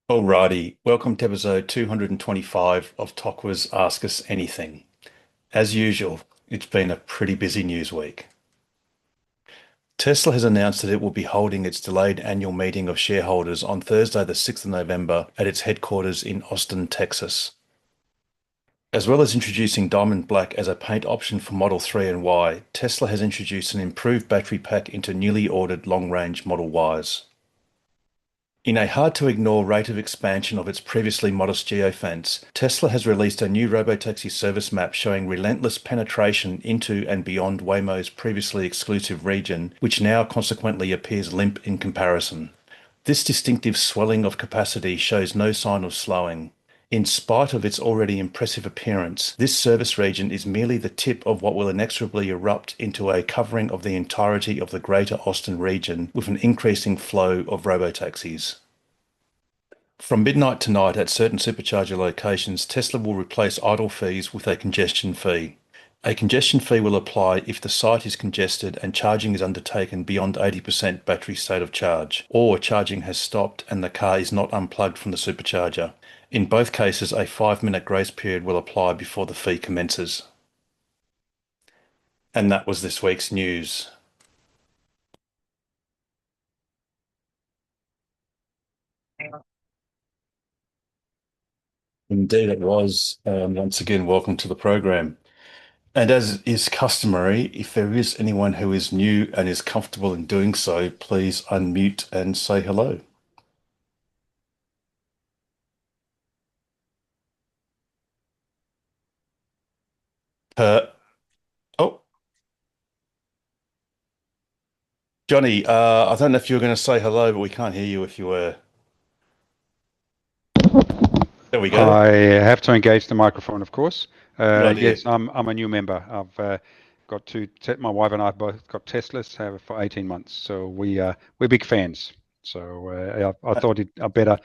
Alrighty, welcome to episode 225 of Tokwa's Ask Us Anything. As usual, it's been a pretty busy news week. Tesla has announced that it will be holding its delayed annual meeting of shareholders on Thursday, the 6th of November, at its headquarters in Austin, Texas. As well as introducing Diamond Black as a paint option for Model 3 and Y, Tesla has introduced an improved battery pack into newly ordered long-range Model Ys. In a hard-to-ignore rate of expansion of its previously modest geofence, Tesla has released a new robotaxi service map showing relentless penetration into and beyond Waymo's previously exclusive region, which now consequently appears limp in comparison. This distinctive swelling of capacity shows no sign of slowing. In spite of its already impressive appearance, this service region is merely the tip of what will inexorably erupt into a covering of the entirety of the Greater Austin region with an increasing flow of robotaxis. From midnight tonight at certain supercharger locations, Tesla will replace idle fees with a congestion fee. A congestion fee will apply if the site is congested and charging is undertaken beyond 80% battery state of charge, or charging has stopped and the car is not unplugged from the supercharger. In both cases, a 5-minute grace period will apply before the fee commences. And that was this week's news. Indeed, it was. Once again, welcome to the program. And as is customary, if there is anyone who is new and is comfortable in doing so, please unmute and say hello. Uh, oh, Johnny, I don't know if you were going to say hello, but we can't hear you if you were. There we go. I have to engage the microphone, of course. Good idea. Yes, I'm a new member. I've got my wife and I both got Teslas have for 18 months, so we're big fans. So I Uh, thought I better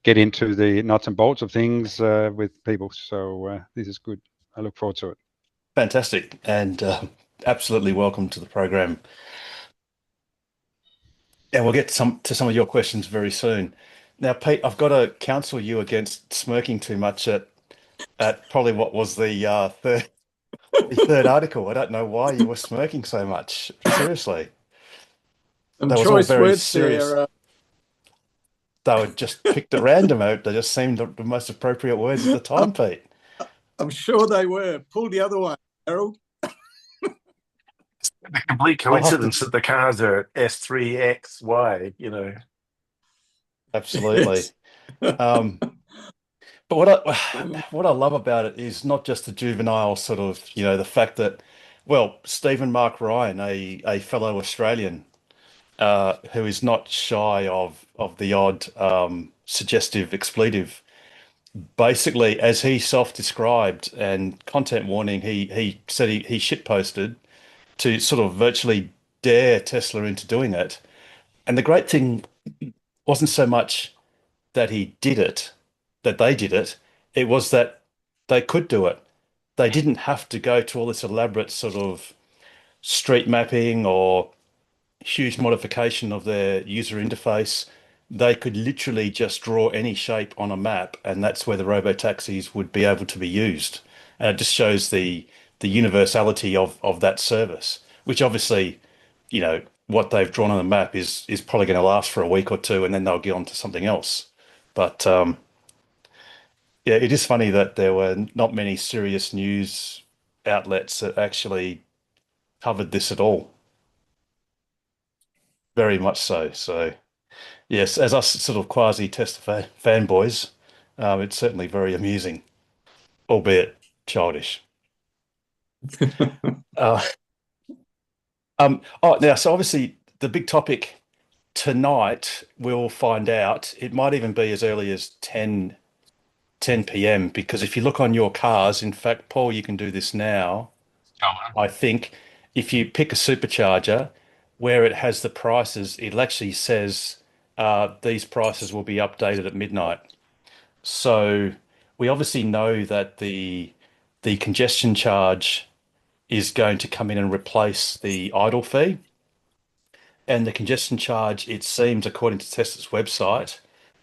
get into the nuts and bolts of things with people. So this is good. I look forward to it. Fantastic. And absolutely welcome to the program. Yeah, we'll get to some of your questions very soon. Now, Pete, I've got to counsel you against smirking too much at probably what was the third article. I don't know why you were smirking so much. Seriously. Some That was all choice very words serious. there. They were just picked at random out. They just seemed the most appropriate words at the time, Pete. I'm sure they were. Pull the other one, Harold. The complete I'll have to, coincidence that the cars are S3XY, absolutely. Um, but what I love about it is not just the juvenile sort of, the fact that, well, Stephen Mark Ryan, a fellow Australian, who is not shy of the odd suggestive expletive. Basically, as he self-described and content warning, he said he shit posted to sort of virtually dare Tesla into doing it. And the great thing wasn't so much that he did it, that they did it, it was that they could do it. They didn't have to go to all this elaborate sort of street mapping or huge modification of their user interface. They could literally just draw any shape on a map, and that's where the robotaxis would be able to be used. And it just shows the universality of that service, which obviously, what they've drawn on the map is probably going to last for a week or two, and then they'll get on to something else. But yeah, it is funny that there were not many serious news outlets that actually covered this at all. Very much so. So. Yes, as us sort of quasi-Tesla fanboys, it's certainly very amusing, albeit childish. Uh, now, so obviously the big topic tonight, we'll find out. It might even be as early as 10 p.m. because if you look on your cars, in fact, Paul, you can do this now. I think if you pick a supercharger where it has the prices, it actually says these prices will be updated at midnight. So we obviously know that the congestion charge is going to come in and replace the idle fee. And the congestion charge, it seems, according to Tesla's website,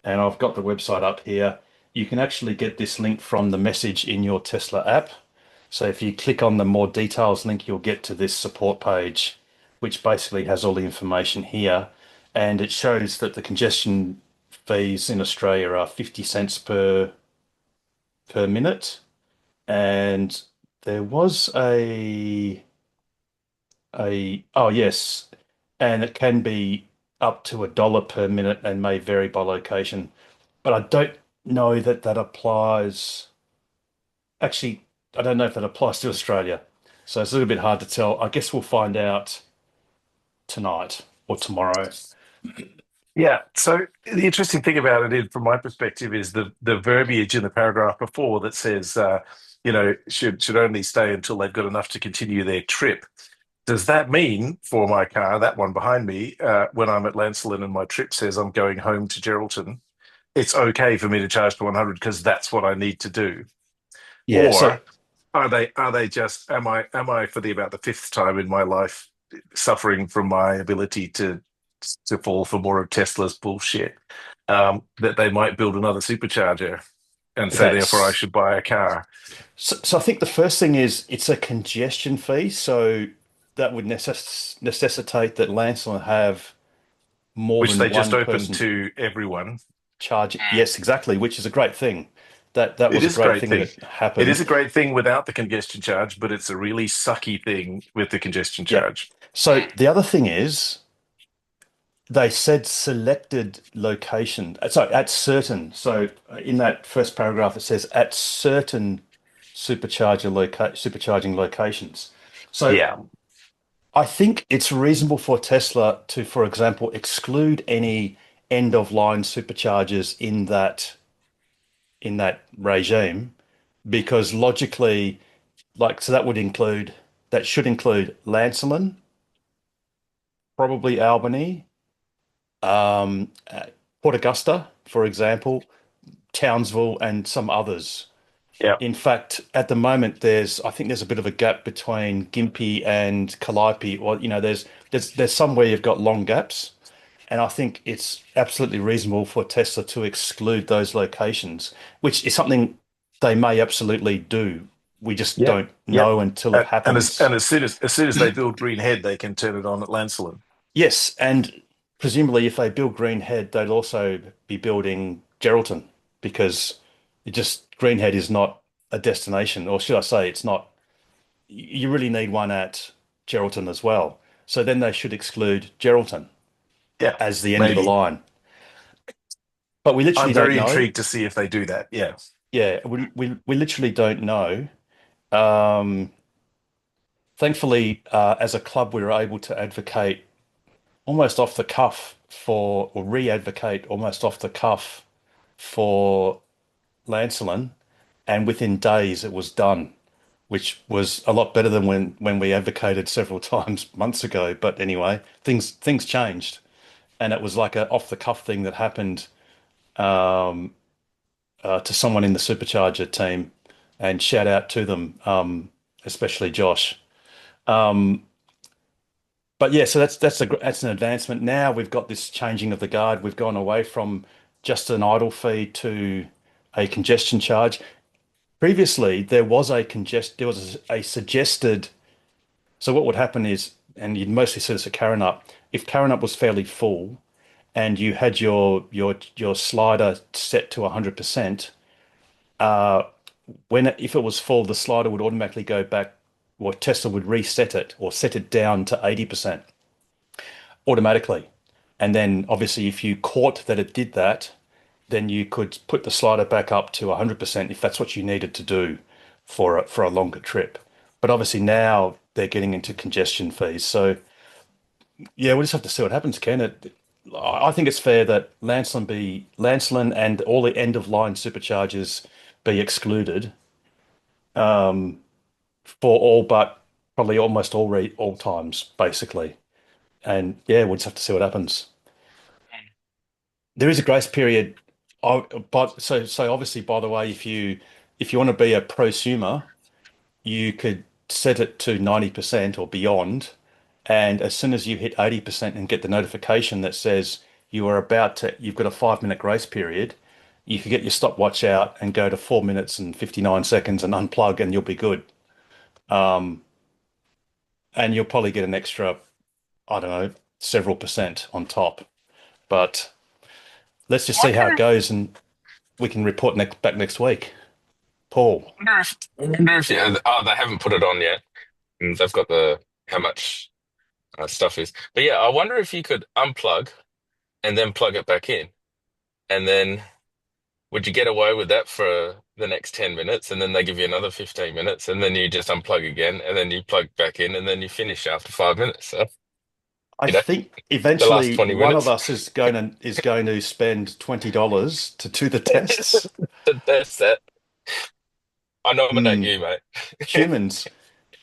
and I've got the website up here. You can actually get this link from the message in your Tesla app. So if you click on the more details link, you'll get to this support page, which basically has all the information here. And it shows that the congestion fees in Australia are 50 cents per minute. And there was oh yes, and it can be up to $1 per minute and may vary by location. But I don't know that that applies. Actually, I don't know if that applies to Australia. So it's a little bit hard to tell. I guess we'll find out tonight or tomorrow. Yeah. So the interesting thing about it, from my perspective, is the verbiage in the paragraph before that says, should only stay until they've got enough to continue their trip. Does that mean for my car, that one behind me, when I'm at Lancelin and my trip says I'm going home to Geraldton, it's okay for me to charge to 100 because that's what I need to do? Yeah. Or are they just, am I for about the fifth time in my life suffering from my ability to fall for more of Tesla's bullshit, that they might build another supercharger, and so therefore I should buy a car? So I think the first thing is it's a congestion fee. So that would necessitate that Lancelin have more Which than they just one opened person to everyone. charge. Yes, exactly, which is a great thing. That It was a is a great great thing thing. that It happened. is a great thing without the congestion charge, but it's a really sucky thing with the congestion Yeah. charge. So the other thing is they said selected location. So at certain. So in that first paragraph, it says at certain supercharging locations. So Yeah. I think it's reasonable for Tesla to, for example, exclude any end of line superchargers in that regime, because logically, so that should include Lancelin, probably Albany, Port Augusta, for example, Townsville, and some others. Yeah. In fact, at the moment, I think there's a bit of a gap between Gympie and Calliope, or there's somewhere you've got long gaps, and I think it's absolutely reasonable for Tesla to exclude those locations, which is something they may absolutely do. We just Yeah. don't know until it And happens. as soon as they build Green Head, they can turn it on at Lancelin. Yes, and presumably if they build Greenhead, they'd also be building Geraldton, because Greenhead is not a destination, or should I say, it's not. You really need one at Geraldton as well. So then they should exclude Geraldton Yeah, as the end of the maybe. line. But we literally I'm don't very know. intrigued to see if they do that. Yeah. Yeah, we literally don't know. Um, Thankfully, as a club, we were able to advocate almost off the cuff or re-advocate almost off the cuff for Lancelin, and within days it was done, which was a lot better than when we advocated several times months ago. But anyway, things changed, and it was like a off the cuff thing that happened um, to someone in the supercharger team, and shout out to them, especially Josh. Um, but yeah, so that's an advancement. Now we've got this changing of the guard. We've gone away from just an idle fee to a congestion charge. Previously, there was a suggested. So what would happen is, and you'd mostly see this at Carrinup, if Carrinup was fairly full and you had your slider set to 100%, if it was full, the slider would automatically go back, or Tesla would reset it or set it down to 80% automatically. And then obviously if you caught that it did that, then you could put the slider back up to 100% if that's what you needed to do for a longer trip. But obviously now they're getting into congestion fees. So yeah, we'll just have to see what happens, Ken. I think it's fair that Lancelin and all the end of line superchargers be excluded, for all but probably almost all times, basically. And yeah, we'll just have to see what happens. There is a grace period. But so obviously, by the way, if you want to be a prosumer, you could set it to 90% or beyond, and as soon as you hit 80% and get the notification that says you've got a 5 minute grace period, you could get your stopwatch out and go to 4 minutes and 59 seconds and unplug and you'll be good. Um, and you'll probably get an extra, I don't know, several percent on top. But let's just see how it goes and we can report back next week. Paul. I wonder if yeah, they haven't put it on yet. And they've got the how much stuff is. But yeah, I wonder if you could unplug and then plug it back in. And then would you get away with that for the next 10 minutes? And then they give you another 15 minutes. And then you just unplug again. And then you plug back in. And then you finish after 5 minutes. So, I you know, think the last eventually 20 one of minutes. us is going to spend $20 to do the tests. That's that. I nominate Hmm. you, mate. Humans.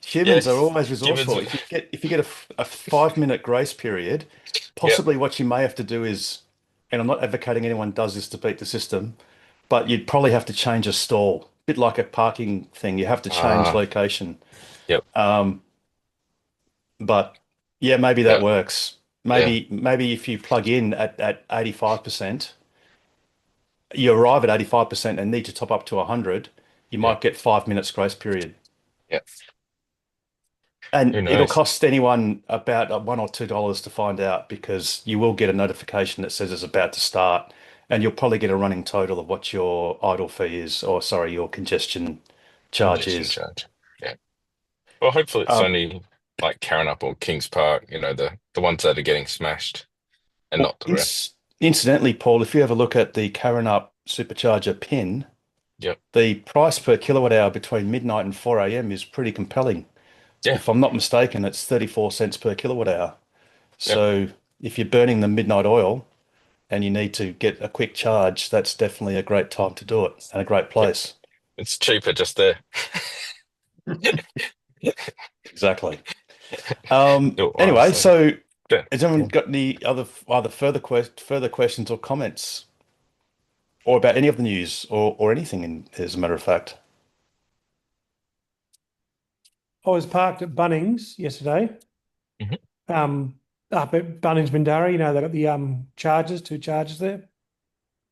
Humans are Yes. always Humans. resourceful. If you get a 5 minute grace period, Yep. possibly what you may have to do is, and I'm not advocating anyone does this to beat the system, but you'd probably have to change a stall. Bit like a parking thing, you have to change Ah, location. yep. Um, but yeah, maybe that Yeah. works. Yeah. Maybe if you plug in at 85%, you arrive at 85% and need to top up to 100, you Yeah. might get 5 minutes grace period. Yeah. And Who it'll knows? cost anyone about $1 or $2 to find out because you will get a notification that says it's about to start, and you'll probably get a running total of what your idle fee is, or sorry, your congestion charge Congestion is. charge. Yeah. Well, hopefully it's Um, only like Karrinyup or Kings Park, the ones that are getting smashed and well, not the rest. incidentally, Paul, if you have a look at the Karrinyup supercharger pin, Yep. the price per kilowatt hour between midnight and 4 a.m. is pretty compelling. Yeah. If I'm not mistaken, it's 34 cents per kilowatt hour. Yep. So if you're burning the midnight oil and you need to get a quick charge, that's definitely a great time to do it and a great Yep. place. It's cheaper just there. Exactly. No, Anyway, honestly. so Yeah. has anyone got any other further questions or comments, or about any of the news, or anything, as a matter of fact? I was parked at Bunnings yesterday. Mhm. Up at Bunnings Bindara, they got the two chargers there.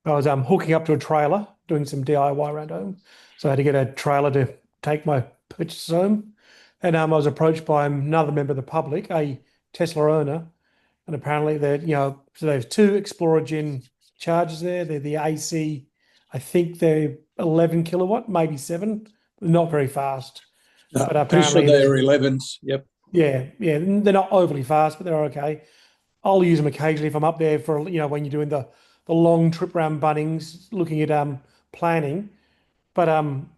I was hooking up to a trailer, doing some DIY around home. So I had to get a trailer to take my purchases home. And I was approached by another member of the public, a Tesla owner, and apparently so there's two Explorer Gen chargers there. They're the AC, I think they're 11 kilowatt, maybe 7, not very fast. No, But pretty sure apparently they there's are 11s. Yep. yeah, they're not overly fast, but they're okay. I'll use them occasionally if I'm up there for when you're doing the long trip around Bunnings, looking at planning. But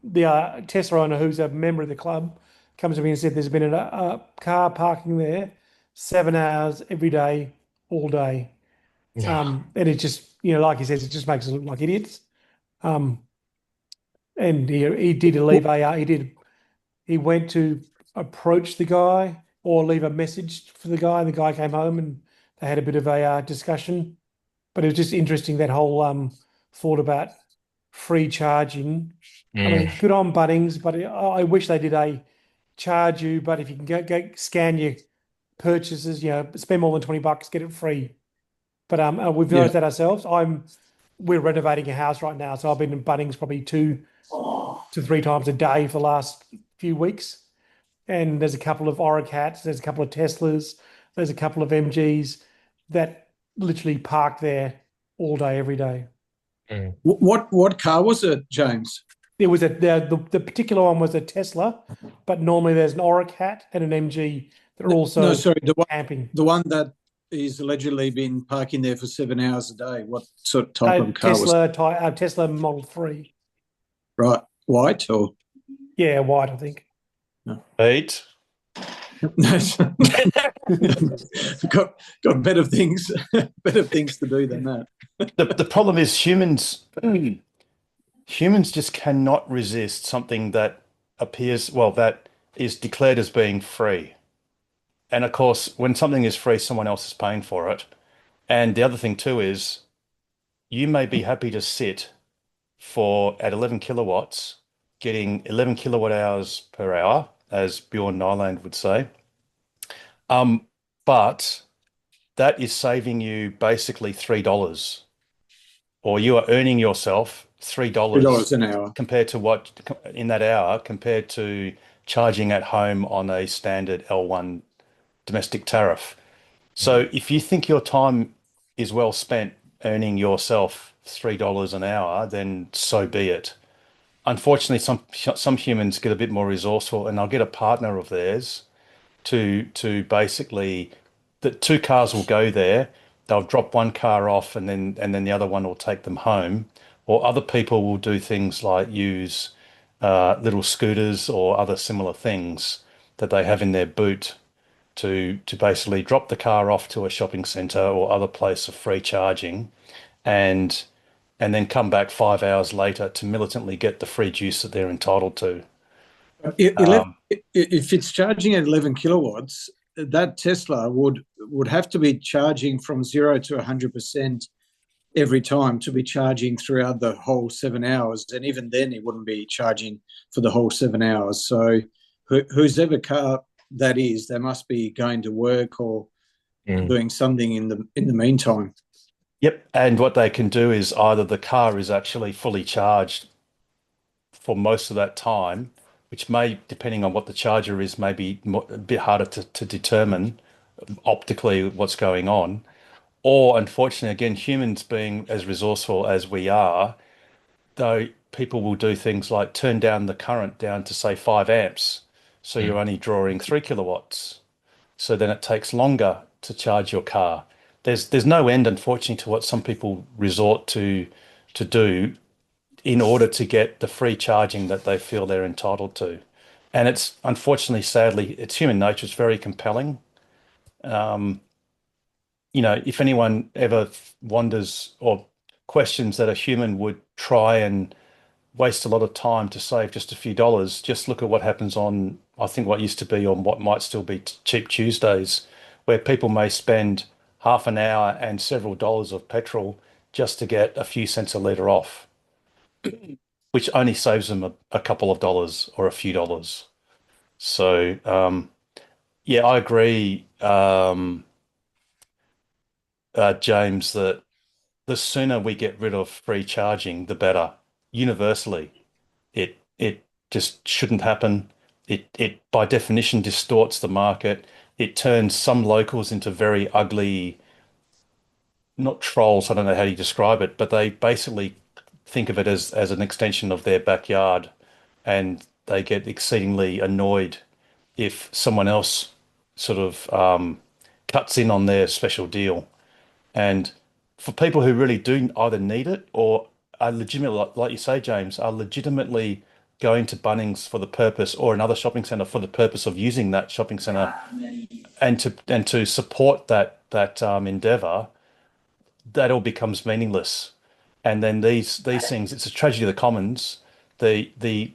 the Tesla owner, who's a member of the club, comes to me and said there's been a car parking there 7 hours every day, all day. Yeah. And it just like he says, it just makes us look like idiots. Um, and he did leave he went to approach the guy or leave a message for the guy, and the guy came home and they had a bit of a discussion. But it was just interesting, that whole thought about free charging. I mean, Mm. good on Bunnings, but I wish they did a charge you, but if you can go scan your purchases, spend more than $20, get it free. But we've Yeah. noticed that ourselves. We're renovating a house right now, so I've been in Bunnings probably 2 to 3 times a day for the last few weeks. And there's a couple of Oracats, there's a couple of Teslas, there's a couple of MGs that literally park there all day, every day. Mm. What car was it, James? It was the particular one was a Tesla, but normally there's an Oracat and an MG that are also No, sorry, camping. the one that is allegedly been parking there for 7 hours a day. What sort of type of car was it? Tesla Model 3. Right, white or? Yeah, white, I think. Pete, got better things, better things to do than that. the problem is humans just cannot resist something that that is declared as being free. And of course, when something is free, someone else is paying for it. And the other thing too is you may be happy to sit at 11 kilowatts, getting 11 kilowatt hours per hour, as Bjorn Nyland would say. But that is saving you basically $3, or you are earning yourself $2 $3 an hour. compared to what in that hour compared to charging at home on a standard L1 domestic tariff. So if you think your time is well spent earning yourself $3 an hour, then so be it. Unfortunately, some humans get a bit more resourceful, and they'll get a partner of theirs to basically the two cars will go there. They'll drop one car off, and then the other one will take them home. Or other people will do things like use little scooters or other similar things that they have in their boot to basically drop the car off to a shopping centre or other place of free charging, and and then come back 5 hours later to militantly get the free juice that they're entitled to. If it's charging at 11 kilowatts, that Tesla would have to be charging from 0 to 100% every time to be charging throughout the whole 7 hours. And even then, it wouldn't be charging for the whole 7 hours. So whose ever car that is, they must be going to work or doing something in the meantime. Yep. And what they can do is either the car is actually fully charged for most of that time, which may, depending on what the charger is, may be a bit harder to determine optically what's going on. Or unfortunately, again, humans being as resourceful as we are, though people will do things like turn down the current down to say 5 amps. So you're only drawing 3 kilowatts. So then it takes longer to charge your car. There's no end, unfortunately, to what some people resort to do in order to get the free charging that they feel they're entitled to. And it's unfortunately, sadly, it's human nature. It's very compelling. If anyone ever wonders or questions that a human would try and waste a lot of time to save just a few dollars, just look at what happens on, I think, what used to be on what might still be Cheap Tuesdays, where people may spend half an hour and several dollars of petrol just to get a few cents a litre off, which only saves them a couple of dollars or a few dollars. So, yeah, I agree, James, that the sooner we get rid of free charging, the better. Universally, it just shouldn't happen. It by definition distorts the market. It turns some locals into very ugly, not trolls, I don't know how you describe it, but they basically think of it as an extension of their backyard, and they get exceedingly annoyed if someone else sort of cuts in on their special deal. And for people who really do either need it or are legitimately, like you say, James, are legitimately going to Bunnings for the purpose, or another shopping centre for the purpose of using that shopping centre, and to support that endeavour, that all becomes meaningless. And then these things, it's a tragedy of the commons. The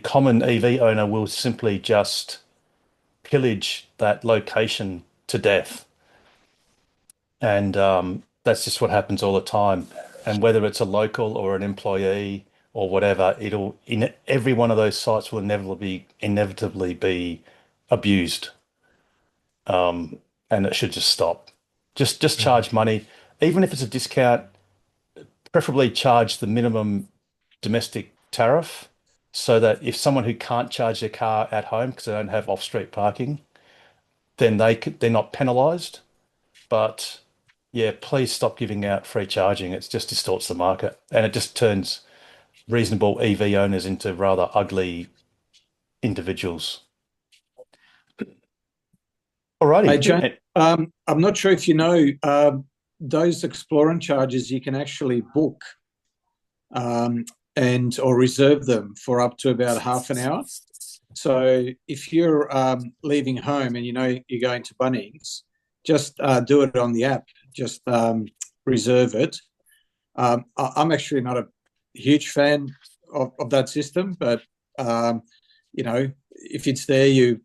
common EV owner will simply just pillage that location to death. And that's just what happens all the time. And whether it's a local or an employee or whatever, it'll in every one of those sites will inevitably be abused. And it should just stop. Just charge money, even if it's a discount. Preferably charge the minimum domestic tariff, so that if someone who can't charge their car at home because they don't have off-street parking, then they're not penalised. But yeah, please stop giving out free charging. It just distorts the market, and it just turns reasonable EV owners into rather ugly individuals. Alrighty. Hey, Jane, I'm not sure if you know, those Explorer charges you can actually book or reserve them for up to about half an hour. So if you're leaving home and you know you're going to Bunnings, just do it on the app. Just reserve it. I'm actually not a huge fan of that system, but if it's there, you're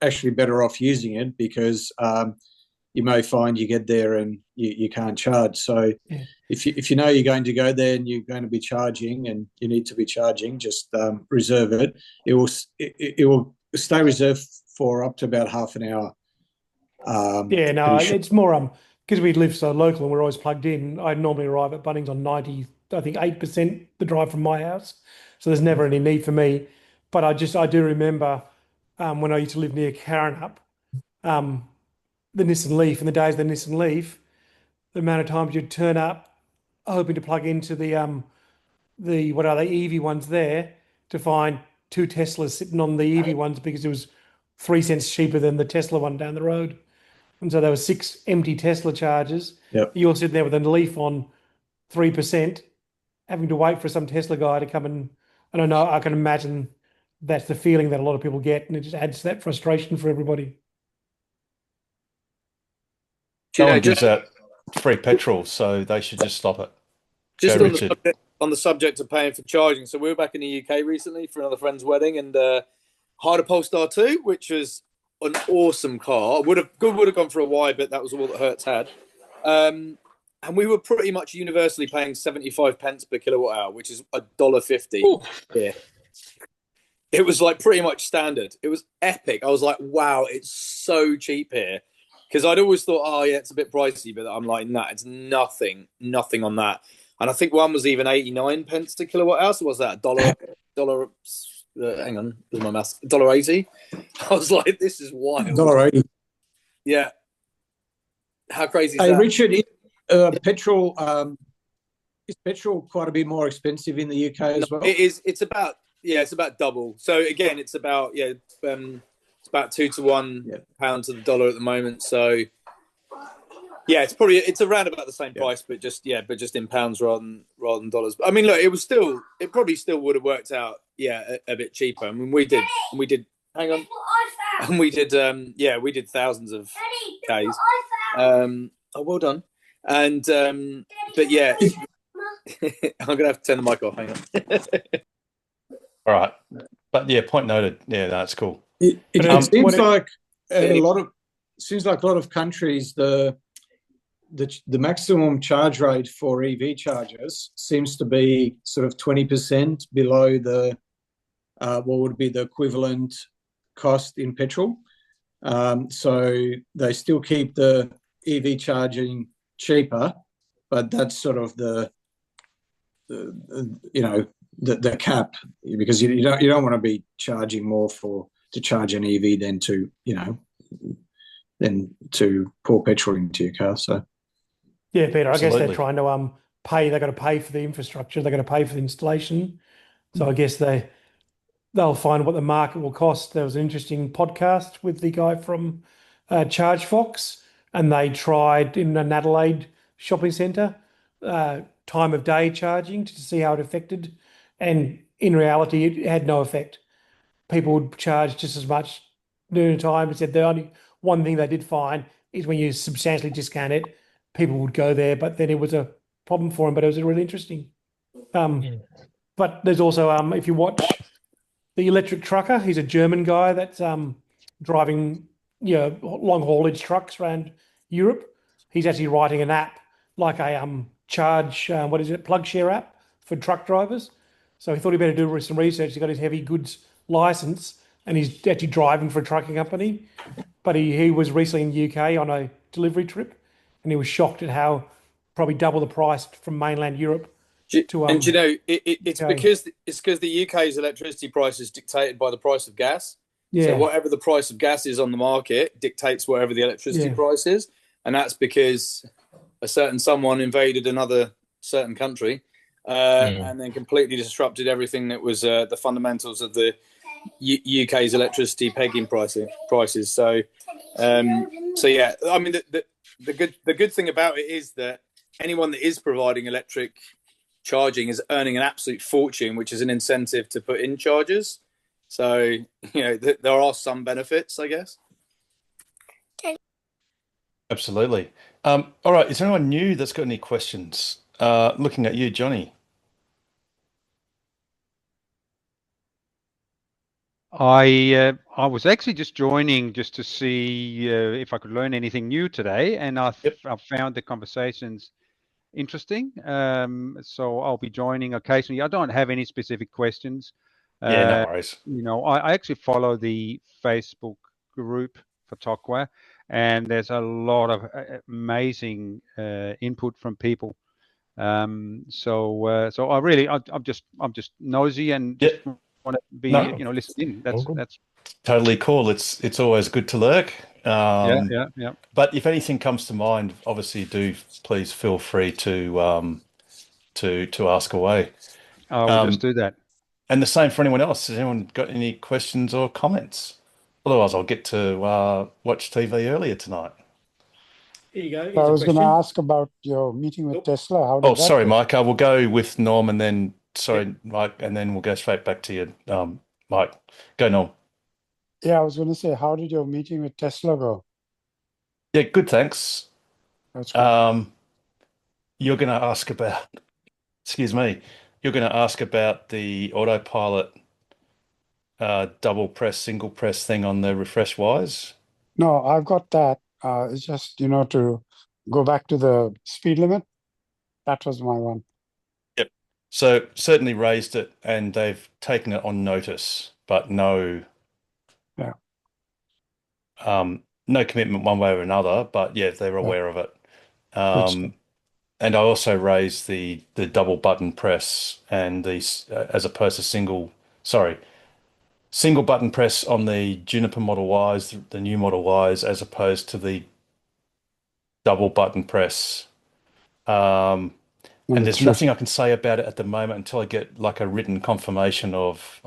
actually better off using it, because you may find you get there and you can't charge. So if you know you're going to go there and you're going to be charging and you need to be charging, just reserve it. It will stay reserved for up to about half an hour. Yeah, no, pretty sure. it's more because we live so local and we're always plugged in. I normally arrive at Bunnings on 90, I think 8% the drive from my house. So there's never any need for me. But I do remember when I used to live near Carrinup, um, the Nissan Leaf, in the days of the Nissan Leaf, the amount of times you'd turn up hoping to plug into the what are they, EV ones there, to find two Teslas sitting on the EV ones because it was 3 cents cheaper than the Tesla one down the road. And so there were 6 empty Tesla chargers. Yep. You're sitting there with a Leaf on 3%, having to wait for some Tesla guy to come and I don't know, I can imagine that's the feeling that a lot of people get, and it just adds to that frustration for everybody. No one gives out free petrol, so they should just stop it. Just Go, on Richard. on the subject of paying for charging, so we were back in the UK recently for another friend's wedding, and hired a Polestar 2, which was an awesome car. Would have gone for a Y, but that was all that Hertz had. And we were pretty much universally paying 75 pence per kilowatt hour, which is $1.50 here. It was like pretty much standard. It was epic. I was like, wow, it's so cheap here. Because I'd always thought, oh yeah, it's a bit pricey, but I'm like, nah, it's nothing on that. And I think one was even 89 pence a kilowatt hour. So what's that? Dollar? Hang on, there's my math. $1.80. I was like, this is wild. $1.80. Yeah. How crazy is Hey, that? Richard, is petrol quite a bit more expensive in the UK as well? It is. It's about double. So again, it's about it's about 2 to 1 pound to the dollar at the moment. So yeah, it's around about the same price, but just in pounds rather than dollars. But I mean, look, it probably still would have worked out a bit cheaper. I mean, we did hang on, and we did thousands of Ks. Oh, well done. And but yeah, I'm gonna have to turn the mic off. Hang on. All right. But yeah, point noted. Yeah, that's cool. It seems like a lot of countries the maximum charge rate for EV chargers seems to be sort of 20% below the what would be the equivalent cost in petrol. So they still keep the EV charging cheaper, but that's sort of the cap, because you don't want to be charging more to charge an EV than to pour petrol into your car. So yeah, Peter, Absolutely. I guess they're trying to pay. They've got to pay for the infrastructure. They've got to pay for the installation. So I guess they'll find what the market will cost. There was an interesting podcast with the guy from ChargeFox, and they tried in an Adelaide shopping centre time of day charging to see how it affected, and in reality, it had no effect. People would charge just as much noon time. It said the only one thing they did find is when you substantially discount it, people would go there, but then it was a problem for them. But it was really interesting. But there's also if you watch the Electric Trucker, he's a German guy that's driving long haulage trucks around Europe. He's actually writing an app like a PlugShare app for truck drivers. So he thought he'd better do some research. He got his heavy goods license, and he's actually driving for a trucking company. But he was recently in the UK on a delivery trip, and he was shocked at how probably double the price from mainland Europe. It's because the UK's electricity price is dictated by the price of gas. Yeah. So whatever the price of gas is on the market dictates whatever the electricity price is, and that's because a certain someone invaded another certain country and then completely disrupted everything that was the fundamentals of the UK's electricity pegging prices. So yeah, I mean the good thing about it is that anyone that is providing electric charging is earning an absolute fortune, which is an incentive to put in chargers. So there are some benefits, I guess. Absolutely. All right. Is there anyone new that's got any questions? Looking at you, Johnny. I was actually just joining just to see if I could learn anything new today, and I found the conversations interesting. So I'll be joining occasionally. I don't have any specific questions. Yeah, no worries. I actually follow the Facebook group for Tokwa, and there's a lot of amazing input from people. So I'm just nosy and just want to be listen in. That's totally cool. It's always good to lurk. Yeah. But if anything comes to mind, obviously do please feel free to ask away. I will just do that. And the same for anyone else. Has anyone got any questions or comments? Otherwise, I'll get to watch TV earlier tonight. Here you go. I Here's a was going to question. ask about your meeting with Tesla. How did Oh, that sorry, go? Mike. I will go with Norm and then, sorry, Mike, and then we'll go straight back to you, Mike. Go, Norm. Yeah, I was going to say, how did your meeting with Tesla go? Yeah, good, thanks. That's good. You're going to ask about, excuse me, you're going to ask about the autopilot double press, single press thing on the refresh wires. No, I've got that. It's just, to go back to the speed limit. That was my one. Yep. So certainly raised it and they've taken it on notice, but no commitment one way or another. But yeah, they're aware of it. And I also raised the double button press and these as opposed to single button press on the Juniper Model Ys, the new Model Ys, as opposed to the double button press. And there's nothing I can say about it at the moment until I get like a written confirmation of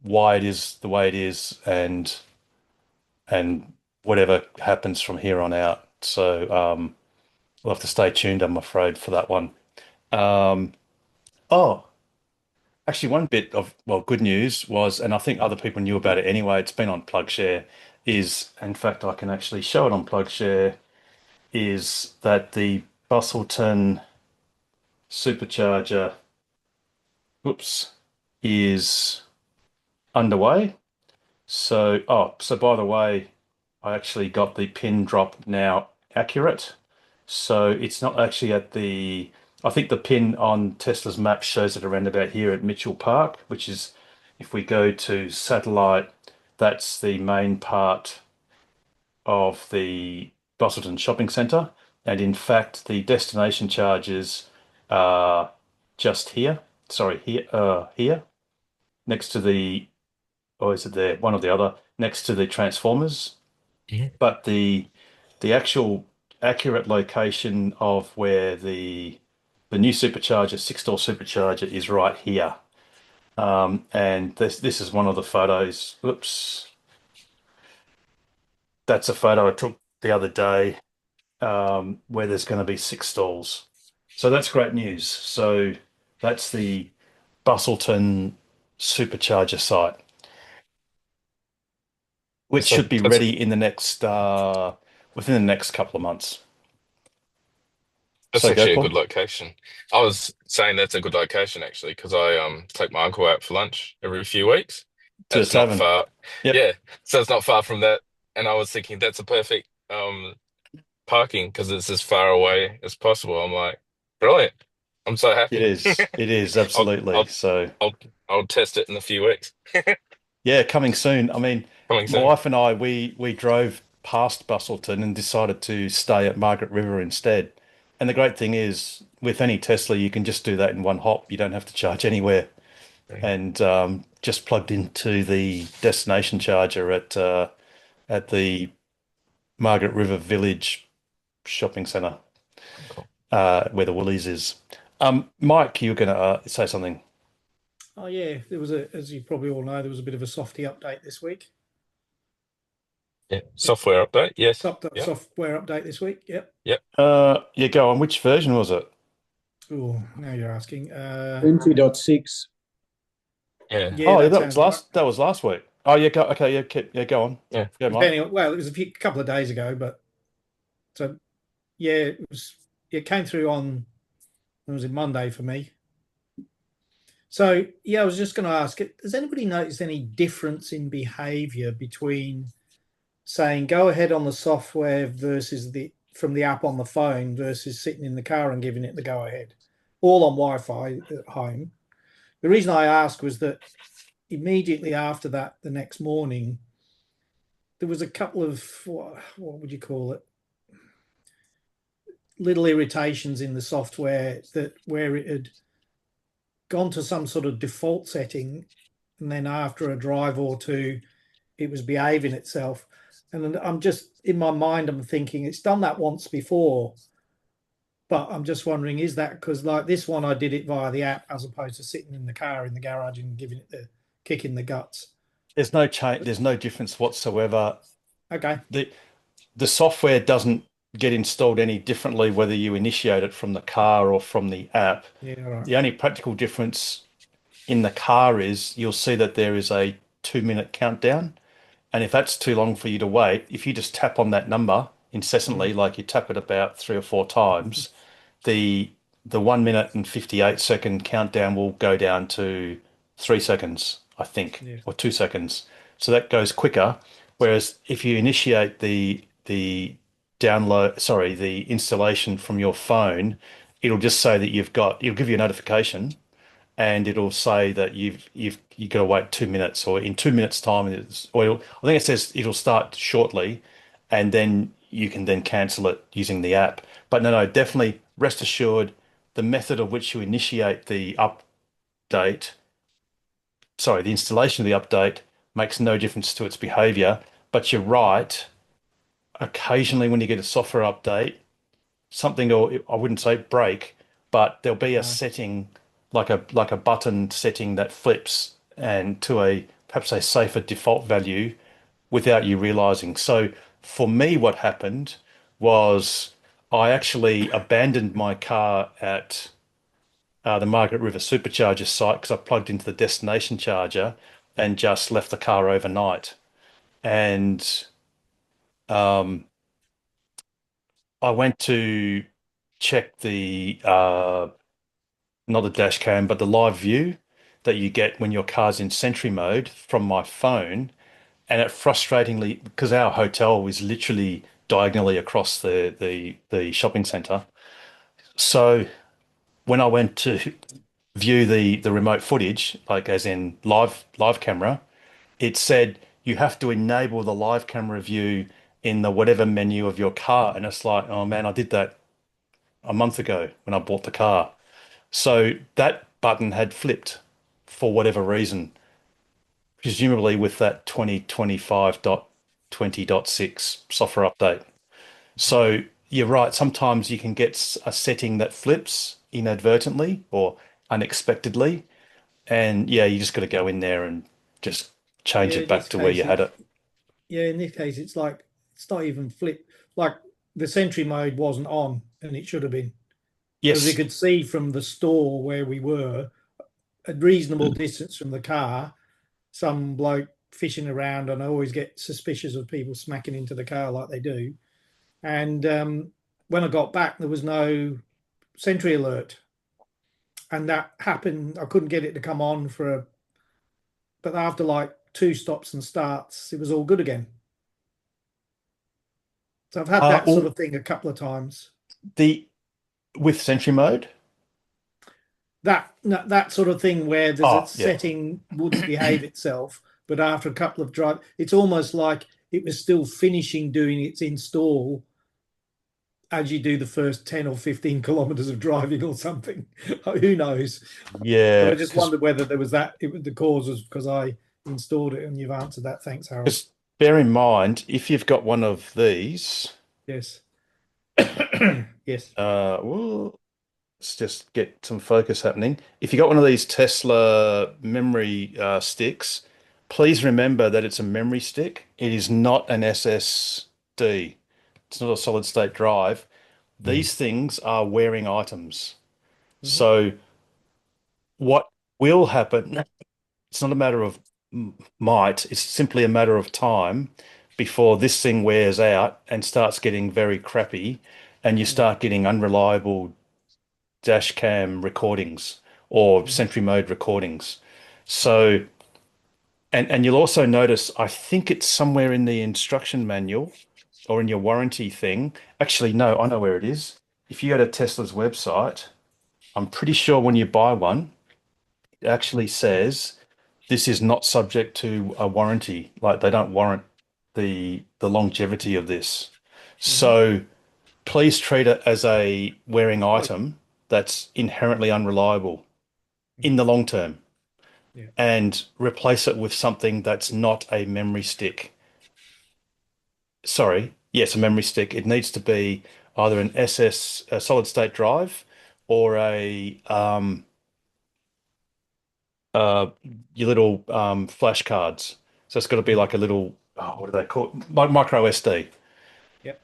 why it is the way it is and whatever happens from here on out. So we'll have to stay tuned, I'm afraid, for that one. Actually, one bit of good news was, and I think other people knew about it anyway, it's been on PlugShare, is, in fact, I can actually show it on PlugShare, is that the Busselton supercharger, is underway. So by the way, I actually got the pin drop now accurate. So it's not actually I think the pin on Tesla's map shows it around about here at Mitchell Park, which is, if we go to satellite, that's the main part of the Busselton shopping centre. And in fact, the destination charges are just here. Sorry, here, next to the, or is it there? One or the other, next to the transformers. But the actual accurate location of where the new supercharger, 6-door supercharger, is right here. And this is one of the photos. That's a photo I took the other day, where there's going to be 6 stalls. So that's great news. So that's the Busselton supercharger site, which should be ready in the next within the next couple of months. That's actually a good location. I was saying that's a good location actually, because I take my uncle out for lunch every few weeks. That's not far. Yep. Yeah, so it's not far from that. And I was thinking that's a perfect parking because it's as far away as possible. I'm like, brilliant. I'm so happy. It is absolutely. I'll test it in a few weeks. Yeah, coming soon. I mean, Coming my soon. wife and I, we drove past Busselton and decided to stay at Margaret River instead. And the great thing is, with any Tesla, you can just do that in one hop. You don't have to charge anywhere. And just plugged into the destination charger at the Margaret River Village shopping centre, where the Woolies is. Mike, you were going to say something. Oh yeah, there was as you probably all know, there was a bit of a softy update this week. Yeah, software update. Yes. Software update this week. Yep. Yeah, go on. Which version was it? Oh, now you're asking. 20.6. Yeah. That was last week. Oh yeah. Go on. Yeah. Go, Mike. Well, it was a couple of days ago, but so yeah, it came through on, it was Monday for me. So yeah, I was just going to ask, has anybody noticed any difference in behavior between saying go ahead on the software versus from the app on the phone versus sitting in the car and giving it the go ahead, all on Wi-Fi at home? The reason I asked was that immediately after that, the next morning, there was a couple of what would you call it? Little irritations in the software that where it had gone to some sort of default setting, and then after a drive or two, it was behaving itself. And I'm just in my mind, I'm thinking it's done that once before, but I'm just wondering, is that because like this one, I did it via the app as opposed to sitting in the car in the garage and giving it the kick in the guts? There's no change. There's no difference whatsoever. Okay. The software doesn't get installed any differently whether you initiate it from the car or from the app. Yeah. All right. The only practical difference in the car is you'll see that there is a 2-minute countdown. And if that's too long for you to wait, if you just tap on that number incessantly, like you tap it about 3 or 4 times, the 1 minute and 58 second countdown will go down to 3 seconds, I think, Yeah. or 2 seconds. So that goes quicker. Whereas if you initiate the installation from your phone, it'll just say that it'll give you a notification, and it'll say that you've got to wait 2 minutes, or in 2 minutes time, I think it says it'll start shortly, and then you can then cancel it using the app. But no, definitely rest assured, the method of which you initiate the installation of the update makes no difference to its behavior. But you're right. Occasionally, when you get a software update, something, or I wouldn't say break, but there'll be a setting, like a button setting that flips and to perhaps a safer default value without you realizing. So for me, what happened was I actually abandoned my car at the Margaret River Supercharger site because I plugged into the destination charger and just left the car overnight. And I went to check the not the dash cam, but the live view that you get when your car's in Sentry mode from my phone. And it frustratingly, because our hotel was literally diagonally across the shopping centre. So when I went to view the remote footage, like as in live camera, it said you have to enable the live camera view in the whatever menu of your car. And it's like, oh man, I did that a month ago when I bought the car. So that button had flipped for whatever reason, presumably with that 2025.20.6 software update. So you're right. Sometimes you can get a setting that flips inadvertently or unexpectedly. And yeah, you just got to go in there and just change it back to where you had it. Yeah, in this case, it's like it's not even flip. Like the Sentry mode wasn't on, and it should have been. Yes. Because we could see from the store where we were, a reasonable distance from the car, some bloke fishing around, and I always get suspicious of people smacking into the car like they do. And when I got back, there was no Sentry alert. And that happened. I couldn't get it to come on but after like 2 stops and starts, it was all good again. So I've had that sort of thing a couple of times. With Sentry mode? That sort of thing where there's setting wouldn't behave itself, but after a couple of drives, it's almost like it was still finishing doing its install as you do the first 10 or 15 kilometers of driving or something. Who knows? Yeah. But I just wondered whether there was the cause was because I installed it, and you've answered that. Thanks, Harold. Just bear in mind, if you've got one of these. Yes. Yes. Well, let's just get some focus happening. If you got one of these Tesla memory sticks, please remember that it's a memory stick. It is not an SSD. It's not a solid state drive. These things are wearing items. So what will happen, it's not a matter of might, it's simply a matter of time before this thing wears out and starts getting very crappy, and you start getting unreliable dash cam recordings or Sentry mode recordings. So, and you'll also notice, I think it's somewhere in the instruction manual or in your warranty thing. Actually, no, I know where it is. If you go to Tesla's website, I'm pretty sure when you buy one, it actually says this is not subject to a warranty. Like they don't warrant the longevity of this. So please treat it as a wearing item that's inherently unreliable in the long term, Yeah. and replace it with something that's not a memory stick. Sorry, yes, a memory stick. It needs to be either an SS, a solid state drive, or your little flash cards. So it's got to be like a little, what do they call it? Micro SD. Yep.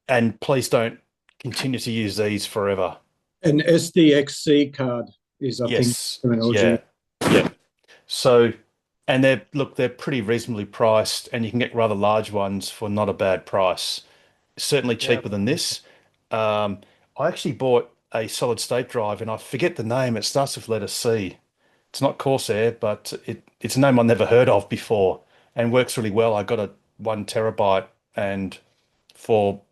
And please don't continue to use these forever. An SDXC card is, I think, Yes. terminology. Yeah. So, and they're pretty reasonably priced, and you can get rather large ones for not a bad price. Certainly cheaper than this. I actually bought a solid state drive, and I forget the name. It starts with letter C. It's not Corsair, but it's a name I've never heard of before, and works really well. I got a 1 terabyte and for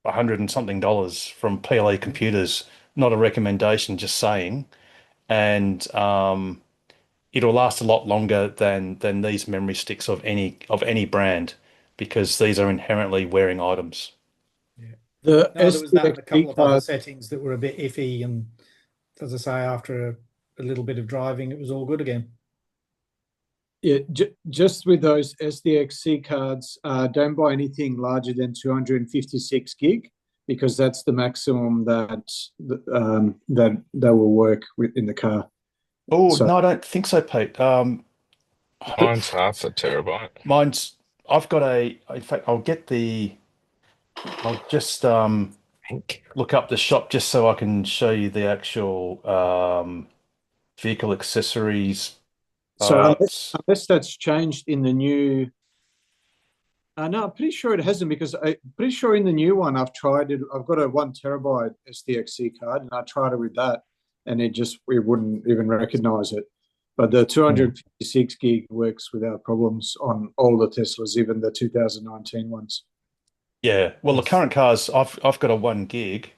$100 and something from PLE Computers. Not a recommendation, just saying. And it'll last a lot longer than these memory sticks of any brand, because these are inherently wearing items. The No, there was that and a couple SDXC of other card, settings that were a bit iffy, and as I say, after a little bit of driving, it was all good again. yeah, just with those SDXC cards, don't buy anything larger than 256 gig, because that's the maximum that will work in the car. Oh, So- no, I don't think so, Pete. Mine's half a terabyte. I've got in fact, I'll just look up the shop just so I can show you the actual vehicle accessories. So unless that's changed in the new, no, I'm pretty sure it hasn't, because I'm pretty sure in the new one I've tried it. I've got a 1 terabyte SDXC card, and I tried it with that, and it wouldn't even recognize it. But the 256 gig works without problems on all the Teslas, even the 2019 ones. Yeah, well, the current cars, I've got a 1 gig,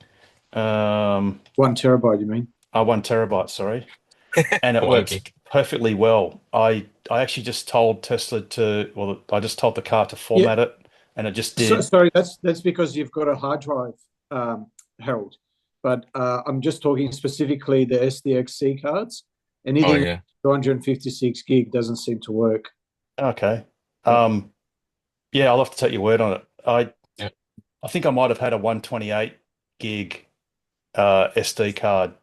1 terabyte, you mean? 1 terabyte, sorry, and it 1 works gig. perfectly well. I actually just told Tesla I just told the car to format it, and it just did. Sorry, that's because you've got a hard drive, Harold. But I'm just talking specifically the SDXC cards. Anything 256 gig doesn't seem to work. Okay. Yeah, I'll have to take your word on it. I think I might have had a 128 gig SD card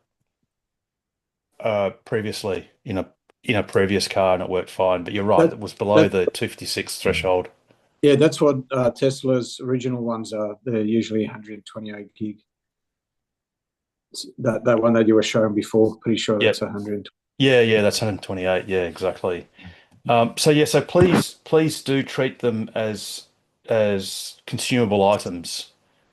previously in a previous car, and it worked fine. But you're right, it was below the 256 threshold. Yeah, that's what Tesla's original ones are. They're usually 128 gig. That one that you were showing before, pretty sure that's 100. Yeah, that's 128. Yeah, exactly. So please do treat them as consumable items,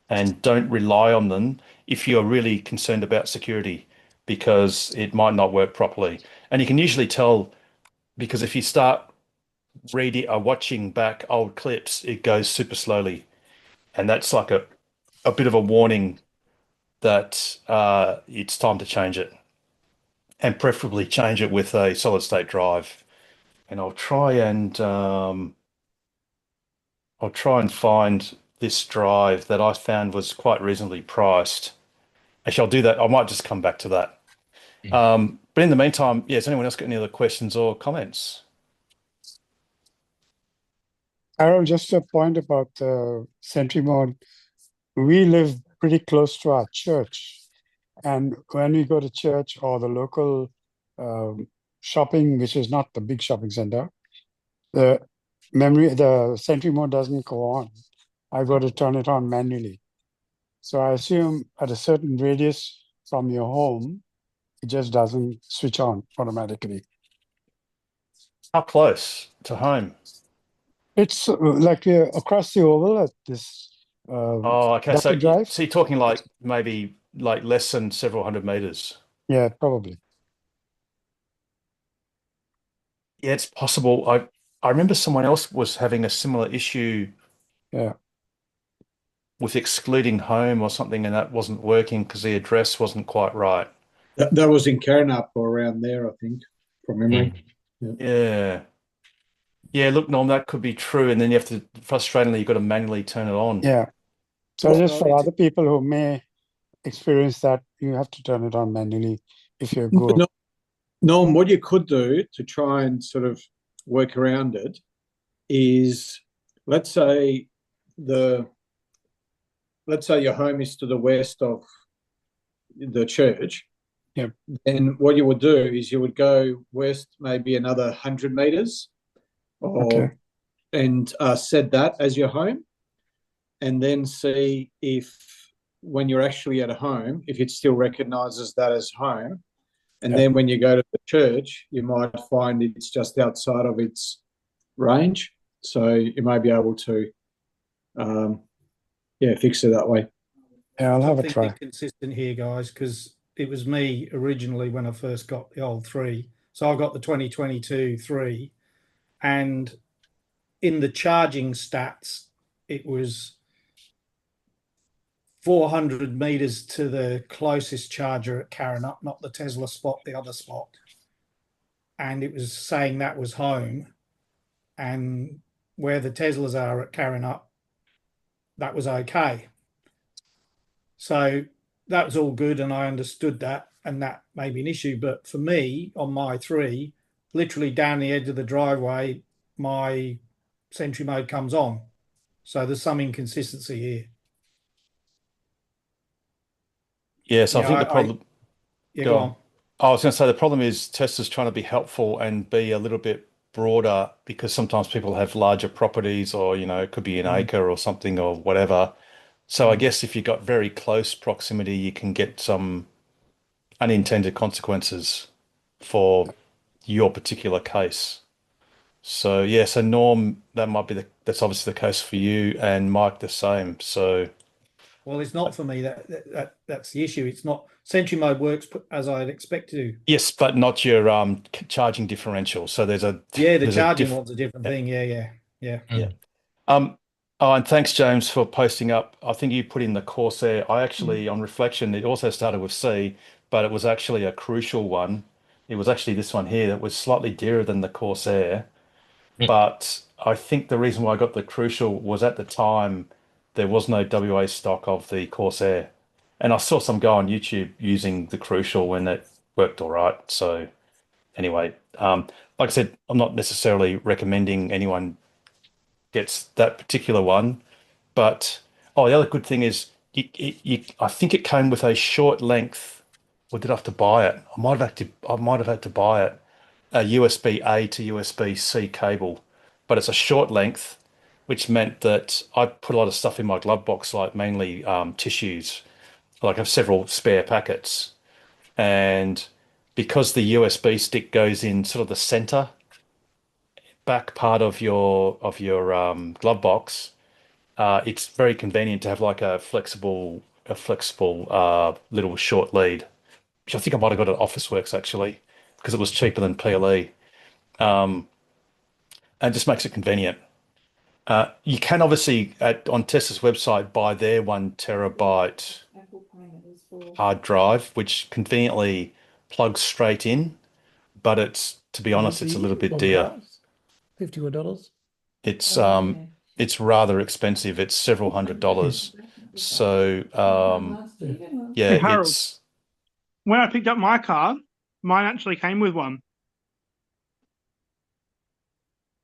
and don't rely on them if you're really concerned about security, because it might not work properly. And you can usually tell, because if you start reading or watching back old clips, it goes super slowly, and that's like a bit of a warning that it's time to change it, and preferably change it with a solid state drive. And I'll try and find this drive that I found was quite reasonably priced. Actually, I'll do that. I might just come back to that. But in the meantime, has anyone else got any other questions or comments? Harold, just a point about the Sentry Mode. We live pretty close to our church, and when we go to church or the local shopping, which is not the big shopping center, the Sentry Mode doesn't go on. I got to turn it on manually. So I assume at a certain radius from your home, it just doesn't switch on automatically. How close to home? It's like we're across the oval at this. Okay. So drive. you're talking like maybe like less than several hundred meters. Yeah, probably. Yeah, it's possible. I remember someone else was having a similar issue. Yeah. With excluding home or something, and that wasn't working because the address wasn't quite right. That was in Karrinyup or around there, I think, from memory. Yeah. Yeah, look, Norm, that could be true, and then you have to, frustratingly, you've got to manually turn it on. Yeah. So What just I for need to- other people who may experience that, you have to turn it on manually if you go. No, Norm, what you could do to try and sort of work around it is, let's say the let's say your home is to the west of the church. Yep. Then what you would do is you would go west maybe another 100 meters, Okay. and set that as your home, and then see if when you're actually at home, if it still recognizes that as home. And Yep. then when you go to the church, you might find it's just outside of its range. So you may be able to, fix it that way. Yeah, I'll have a Something try. consistent here, guys, because it was me originally when I first got the old 3. So I got the 2022 3, and in the charging stats, it was 400 meters to the closest charger at Karrinyup, not the Tesla spot, the other spot. And it was saying that was home. And where the Teslas are at Karrinyup, that was okay. So that was all good, and I understood that, and that may be an issue. But for me, on my 3, literally down the edge of the driveway, my Sentry mode comes on. So there's some inconsistency here. Yeah, so I Yeah, think the problem. Yeah, Go go on. on. I was going to say the problem is Tesla's trying to be helpful and be a little bit broader, because sometimes people have larger properties, or, it could be an acre or something or whatever. So I guess if you've got very close proximity, you can get some unintended consequences for your particular case. So yeah, so Norm, that's obviously the case for you, and Mike the same. So Well, it's not for me. That's the issue. It's not. Sentry mode works as I'd expect to. yes, but not your charging differential. So there's a Yeah, the there's charging one's a different Yeah. thing. Yeah. Yeah. Oh, and thanks, James, for posting up. I think you put in the Corsair. I actually, on reflection, it also started with C, but it was actually a Crucial one. It was actually this one here that was slightly dearer than the Corsair. Mm. But I think the reason why I got the Crucial was, at the time there was no WA stock of the Corsair. And I saw some guy on YouTube using the Crucial, and it worked all right. So anyway, like I said, I'm not necessarily recommending anyone gets that particular one. But the other good thing is, I think it came with a short length, or did I have to buy it? I might have had to buy it, a USB-A to USB-C cable, but it's a short length, which meant that I put a lot of stuff in my glove box, like mainly tissues. Like, I have several spare packets, and because the USB stick goes in sort of the center back part of your glove box, it's very convenient to have like a flexible little short lead, which I think I might have got at Officeworks actually, because it was cheaper than PLE, and just makes it convenient. You can obviously on Tesla's website buy their 1 terabyte hard drive, which conveniently plugs straight in, but to be honest, it's a little bit dear. $50. It's rather expensive. It's several $100s. So Hey, Harold, it's when I picked up my car, mine actually came with one.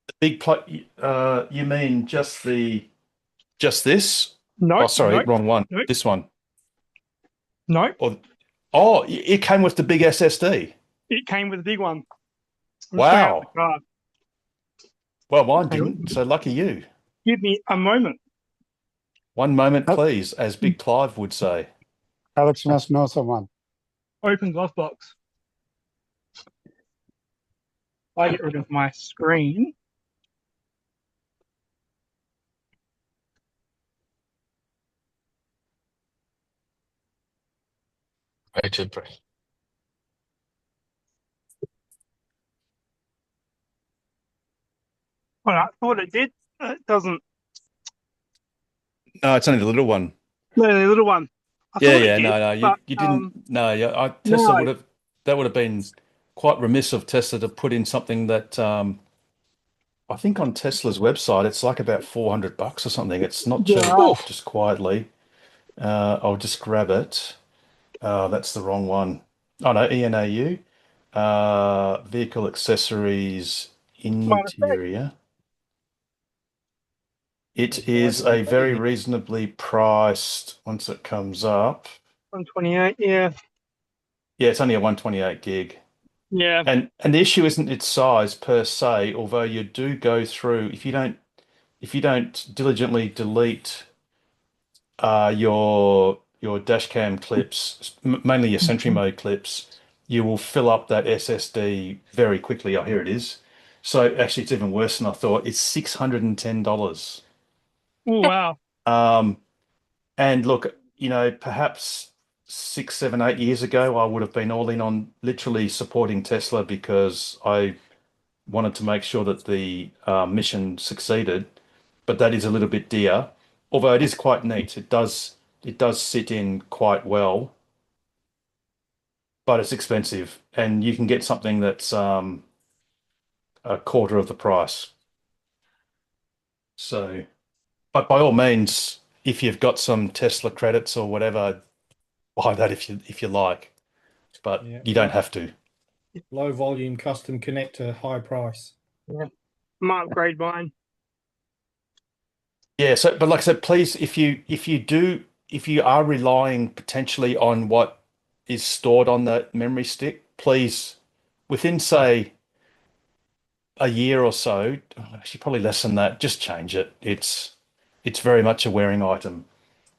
the big plug. You mean just this? No, Oh, sorry, no, wrong one. no, This one. no. Oh, it came with the big SSD. It came with a big one. I'm Wow. straight out the car. Well, mine Hang on. didn't. So lucky you. Give me a moment. One moment, please, as Big Clive would say. Alex must know someone. Open glove box. I get rid of my screen. Bated breath. Well, I thought it did. It doesn't. No, it's only the little one. No, the little one. I Yeah, thought yeah, it did, no, you but, didn't. No, yeah, Tesla no. would have. That would have been quite remiss of Tesla to put in something that I think on Tesla's website, it's like about $400 or something. It's not cheap, Yeah. just quietly. I'll just grab it. That's the wrong one. Oh no, ENAU. Vehicle accessories My mistake. interior. It is a very reasonably priced once it comes up. 128. Yeah. Yeah, it's only a 128 gig. Yeah. And the issue isn't its size per se, although you do go through if you don't diligently delete your dash cam clips, mainly your Sentry mode clips, you will fill up that SSD very quickly. Oh, here it is. So actually, it's even worse than I thought. It's $610. Oh, wow. And look, perhaps 6, 7, 8 years ago, I would have been all in on literally supporting Tesla because I wanted to make sure that the mission succeeded. But that is a little bit dear, although it is quite neat. It does sit in quite well, but it's expensive, and you can get something that's a quarter of the price. So, but by all means, if you've got some Tesla credits or whatever, buy that if you like, but Yeah. you don't have to. Low volume custom connector, high price. Might upgrade mine. Yeah. So, but like I said, please, if you are relying potentially on what is stored on that memory stick, please, within say a year or so, actually probably less than that, just change it. It's very much a wearing item.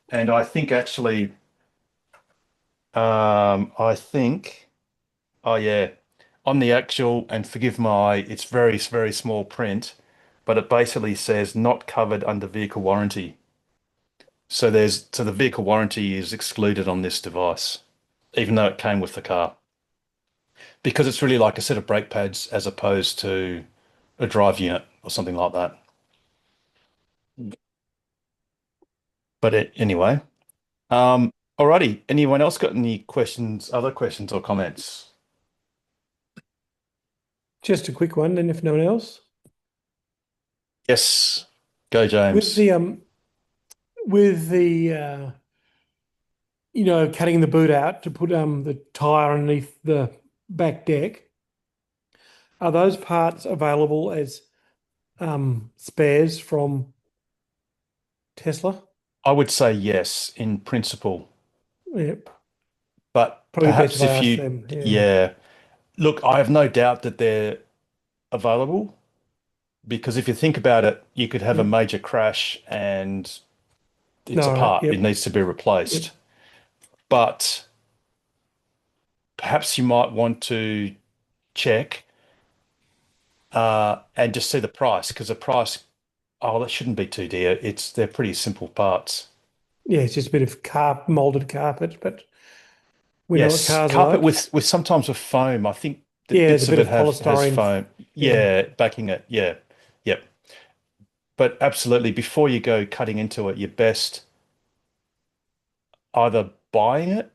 And I think actually, oh yeah, on the actual, and forgive it's very, very small print, but it basically says not covered under vehicle warranty. So the vehicle warranty is excluded on this device, even though it came with the car, because it's really like a set of brake pads as opposed to a drive unit or something like that. But anyway, alrighty. Anyone else got any questions, other questions or comments? Just a quick one, then, if no one else. Yes, go With James. the cutting the boot out to put the tire underneath the back deck, are those parts available as spares from Tesla? I would say yes, in principle, Yep. but Probably perhaps best if I if ask you, them. Yeah. yeah, look, I have no doubt that they're available because if you think about it, you could have a Yep. major crash and it's No, apart. It yep. needs to be replaced. Yep. But perhaps you might want to check and just see the price because the price, oh, that shouldn't be too dear. They're pretty simple parts. Yeah, it's just a bit of molded carpet, but we know what Yes, cars are carpet like. with sometimes with foam. I think the Yeah, bits there's a of bit it of has polystyrene. foam. Yeah, backing it. Yeah, yep. But absolutely, before you go cutting into it, you're best either buying it.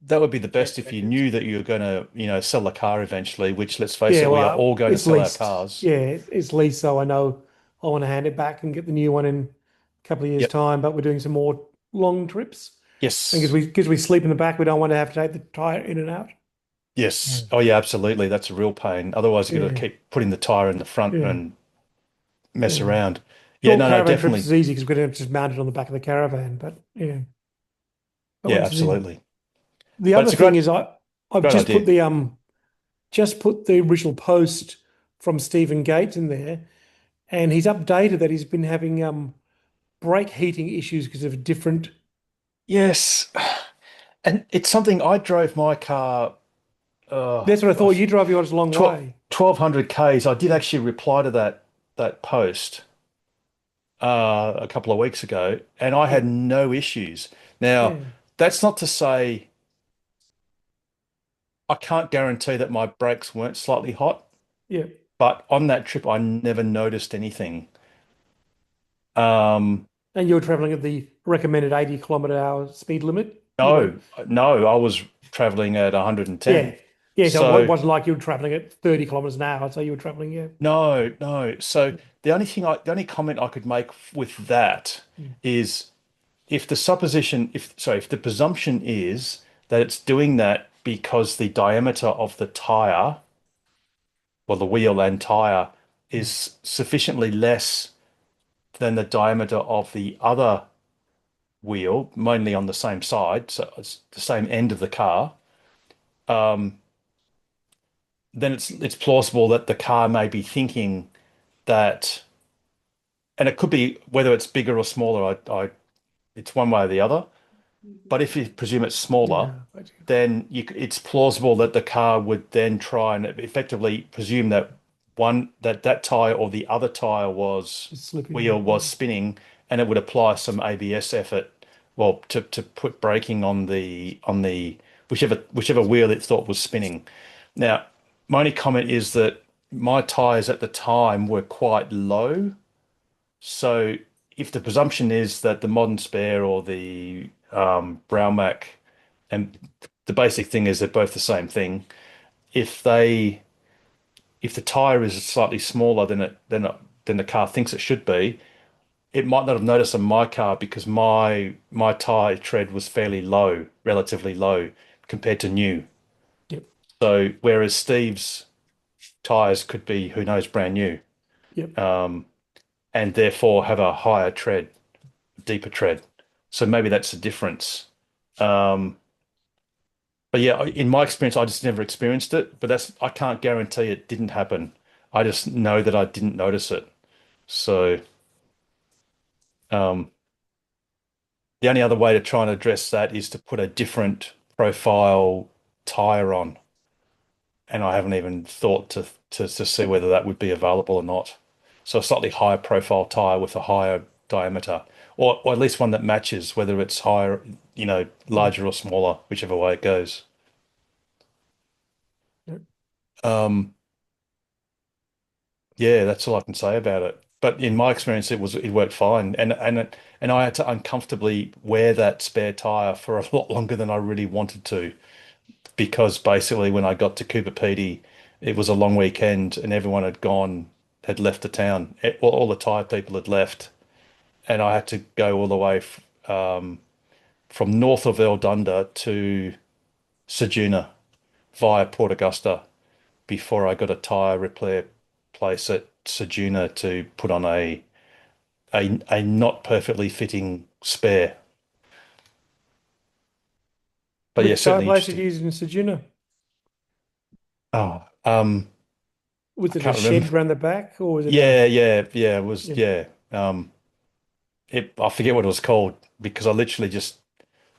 That would be the best if you knew that you were going to, sell the car eventually, which let's face Yeah, it, we are well, all going to it's sell our leased. cars. Yeah, it's leased, so I know I want to hand it back and get the new one in a couple of years' Yep. time. But we're doing some more long trips, Yes. and because we sleep in the back, we don't want to have to take the tire in and out. Yes. Oh, yeah, absolutely. That's a real pain. Otherwise, you've got to Yeah. keep putting the tire in the front Yeah. and mess Yeah. around. Yeah, Short no, caravan trips definitely. is easy because we don't just mount it on the back of the caravan. But yeah, but Yeah, once it's in. absolutely. The But other it's a thing great, is I've great just put idea. the original post from Stephen Gates in there, and he's updated that he's been having brake heating issues because of different. Yes. And it's something I drove my car, That's what I thought. gosh, You drive yours a long 12 way. 1200 Ks. I did actually reply to that post a couple of weeks ago, and I had Yeah, no issues. Now, yeah, that's not to say I can't guarantee that my brakes weren't slightly hot, yeah. but on that trip, I never noticed anything. Um, And you're traveling at the recommended 80 kilometer hour speed limit. no, no, I was traveling at Yeah, 110. Yeah, so it So wasn't like you were traveling at 30 kilometers an hour. So you were traveling, yeah. no, no. So the only comment I could make with that Mm. is if the supposition, if the presumption is that it's doing that because the diameter of the tire, well, the wheel and tire, is sufficiently less than the diameter of the other wheel, mainly on the same side, so it's the same end of the car, um, then it's plausible that the car may be thinking that, and it could be whether it's bigger or smaller. It's one way or the other. But if you presume it's smaller, Yeah. then it's plausible that the car would then try and effectively presume that that tire or the other tire It's slipping. wheel was spinning, and it would apply some ABS effort, well, to put braking on the whichever wheel it thought was spinning. Now, my only comment is that my tires at the time were quite low, so if the presumption is that the modern spare or the Brown Mac, and the basic thing is they're both the same thing. If they if the tire is slightly smaller than the car thinks it should be, it might not have noticed on my car because my tire tread was fairly low, relatively low compared to new. Yep. So whereas Steve's tires could be, who knows, brand new, Yep. and therefore have a higher tread, deeper tread. So maybe that's the difference. But yeah, in my experience, I just never experienced it. But I can't guarantee it didn't happen. I just know that I didn't notice it. So um, the only other way to try and address that is to put a different profile tire on. And I haven't even thought to see whether that would be available or not. So a slightly higher profile tire with a higher diameter, or at least one that matches, whether it's higher, larger or smaller, whichever way it goes. Yep. Yeah, that's all I can say about it. But in my experience, it worked fine, and I had to uncomfortably wear that spare tire for a lot longer than I really wanted to, because basically when I got to Cooper Pedy, it was a long weekend and everyone had left the town. All the tire people had left, and I had to go all the way from north of Eldunda to Ceduna via Port Augusta before I got a tire repair place at Ceduna to put on a not perfectly fitting spare. But yeah, Which tire certainly place did interesting. you use in Ceduna? Oh, Was I it a can't shed remember. around the back, or was it Yeah. It was yeah. I forget what it was called because I literally just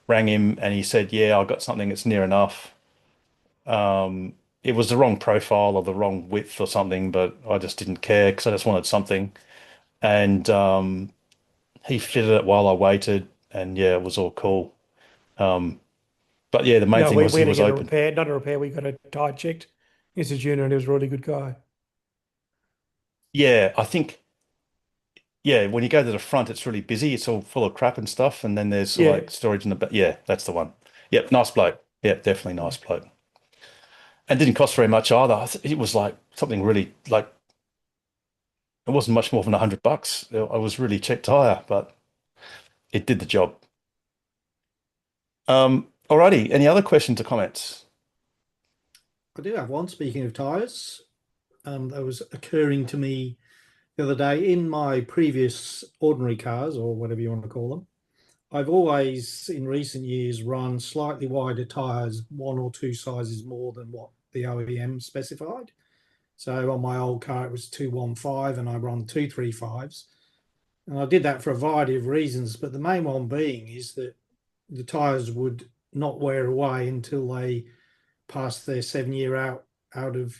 rang him and he said, "Yeah, I got something that's near enough." It was the wrong profile or the wrong width or something, but I just didn't care because I just wanted something. And he fitted it while I waited, and yeah, it was all cool. But yeah, the main No, thing was we he had to was get a open. repair, not a repair. We got a tire checked in Ceduna, and he was a really good guy. Yeah, I think yeah, when you go to the front, it's really busy. It's all full of crap and stuff, and then there's Yeah, like storage in the back. Yeah, that's the one. Yep, nice bloke. Yep, definitely nice bloke. And didn't cost very much either. It was like something really like it wasn't much more than $100. It was really cheap tire, but it did the job. Alrighty. Any other questions or comments? I do have one. Speaking of tyres, that was occurring to me the other day in my previous ordinary cars, or whatever you want to call them. I've always, in recent years, run slightly wider tyres, one or two sizes more than what the OEM specified. So on my old car, it was 215, and I run 235s. And I did that for a variety of reasons, but the main one being is that the tyres would not wear away until they passed their 7-year out of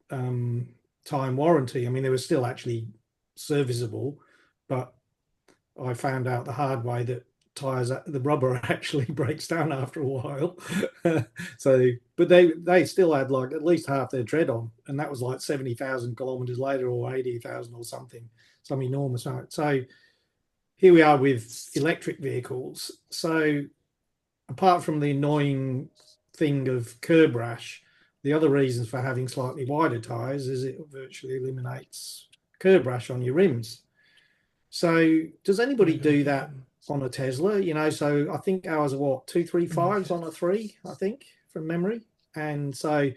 time warranty. I mean, they were still actually serviceable, but I found out the hard way that tires, the rubber actually breaks down after a while. So, but they still had like at least half their tread on, and that was like 70,000 kilometers later, or 80,000 or something, some enormous amount. So here we are with electric vehicles. So apart from the annoying thing of curb rash, the other reasons for having slightly wider tyres is it virtually eliminates curb rash on your rims. So does anybody do that on a Tesla? You know, so I think ours are what, 235s on a 3, I think, from memory. And so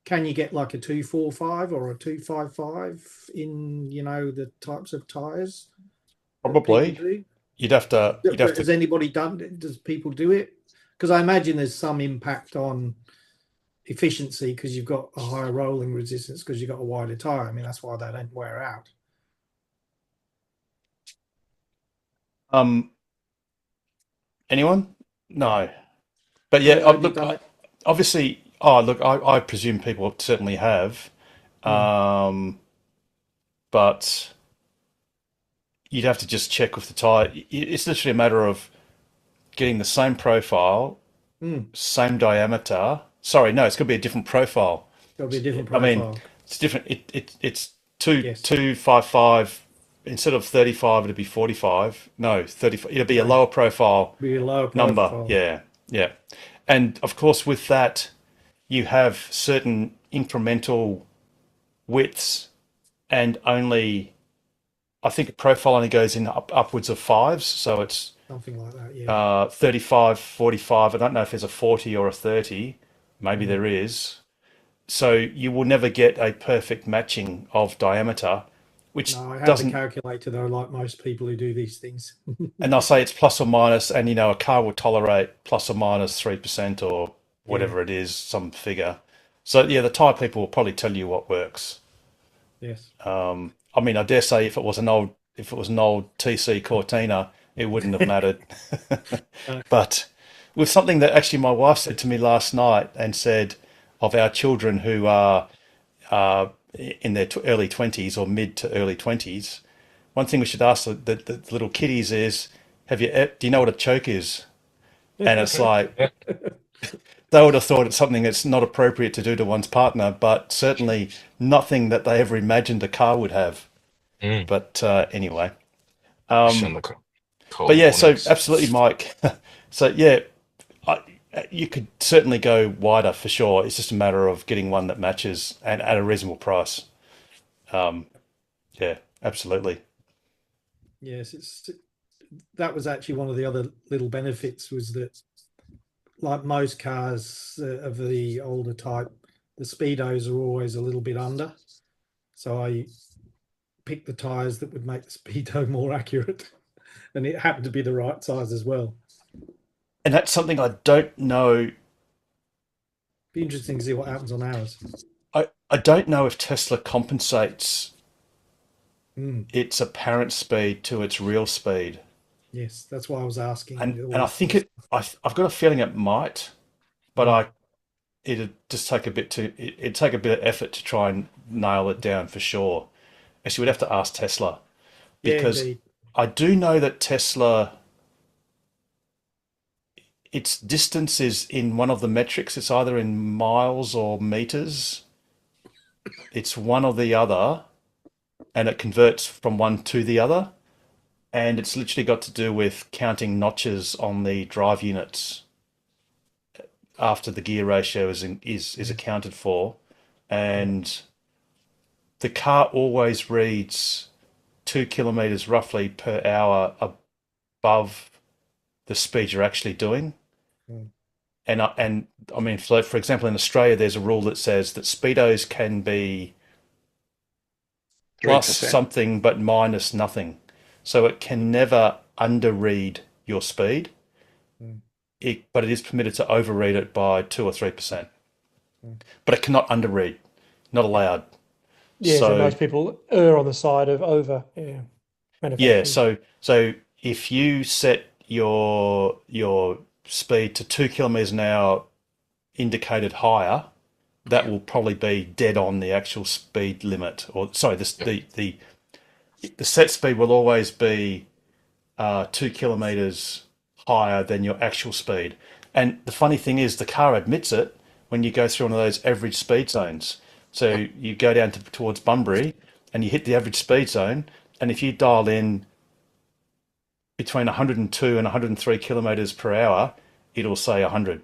can you get like a 245 or a 255 in, you know, the types of tyres? Probably. You'd have to. Has anybody done it? Does people do it? Because I imagine there's some impact on efficiency because you've got a higher rolling resistance because you've got a wider tyre. I mean, that's why they don't wear out. Anyone? No. But yeah, look, obviously, I presume people certainly have. But you'd have to just check with the tyre. It's literally a matter of getting the same profile, same diameter. Sorry, no, it's going to be a different profile. It'll be a different profile. I mean, it's different. It's 255 instead of 35. It'd be 45. No, 35. It'd be a lower profile. Be a lower number. profile. Yeah. And of course, with that, you have certain incremental widths, and only, I think a profile only goes in upwards of 5s. So it's something like that. Yeah. 35, 45. I don't know if there's a 40 or a 30. Maybe there is. So you will never get a perfect matching of diameter, which I have doesn't a calculator though, like most people who do these things. And they'll say it's plus or minus, and a car will tolerate plus or minus 3% or whatever it is, some figure. So yeah, the tyre people will probably tell you what works. Yes. I mean, I dare say if it was an old TC Cortina, it wouldn't have mattered. But with something that actually my wife said to me last night, and said of our children who are in their early 20s or mid to early 20s, one thing we should ask the little kiddies is, do you know what a choke is? And it's like, they would have thought it's something that's not appropriate to do to one's partner, but certainly nothing that they ever imagined a car would have. But anyway. But yeah, so absolutely, Mike. So yeah, you could certainly go wider for sure. It's just a matter of getting one that matches and at a reasonable price. Yeah, absolutely. Yes, that was actually one of the other little benefits, was that, like most cars of the older type, the speedos are always a little bit under. So I picked the tyres that would make the speedo more accurate, and it happened to be the right size as well. And that's something I don't know. Be interesting to see what happens on ours. I don't know if Tesla compensates its apparent speed to its real speed. Yes, that's why I was asking. And I think I've got a feeling it might, but it'd just take it'd take a bit of effort to try and nail it down for sure. Actually, we'd have to ask Tesla, because I do know that Tesla, its distance is in one of the metrics. It's either in miles or meters. It's one or the other, and it converts from one to the other. And it's literally got to do with counting notches on the drive units after the gear ratio is accounted for. And the car always reads 2 kilometers roughly per hour above the speed you're actually doing. And I mean, for example, in Australia, there's a rule that says that speedos can be plus 3%. something but minus nothing. So it can never underread your speed, but it is permitted to overread it by 2 or 3%. But it cannot underread, not allowed. Yeah, so most people err on the side of over. Yeah. Yeah. So if you set your speed to 2 kilometers an hour indicated higher, that will probably be dead on the actual speed limit. Or sorry, the set speed will always be 2 kilometers higher than your actual speed. And the funny thing is, the car admits it when you go through one of those average speed zones. So you go down towards Bunbury and you hit the average speed zone, and if you dial in between 102 and 103 kilometers per hour, it'll say 100.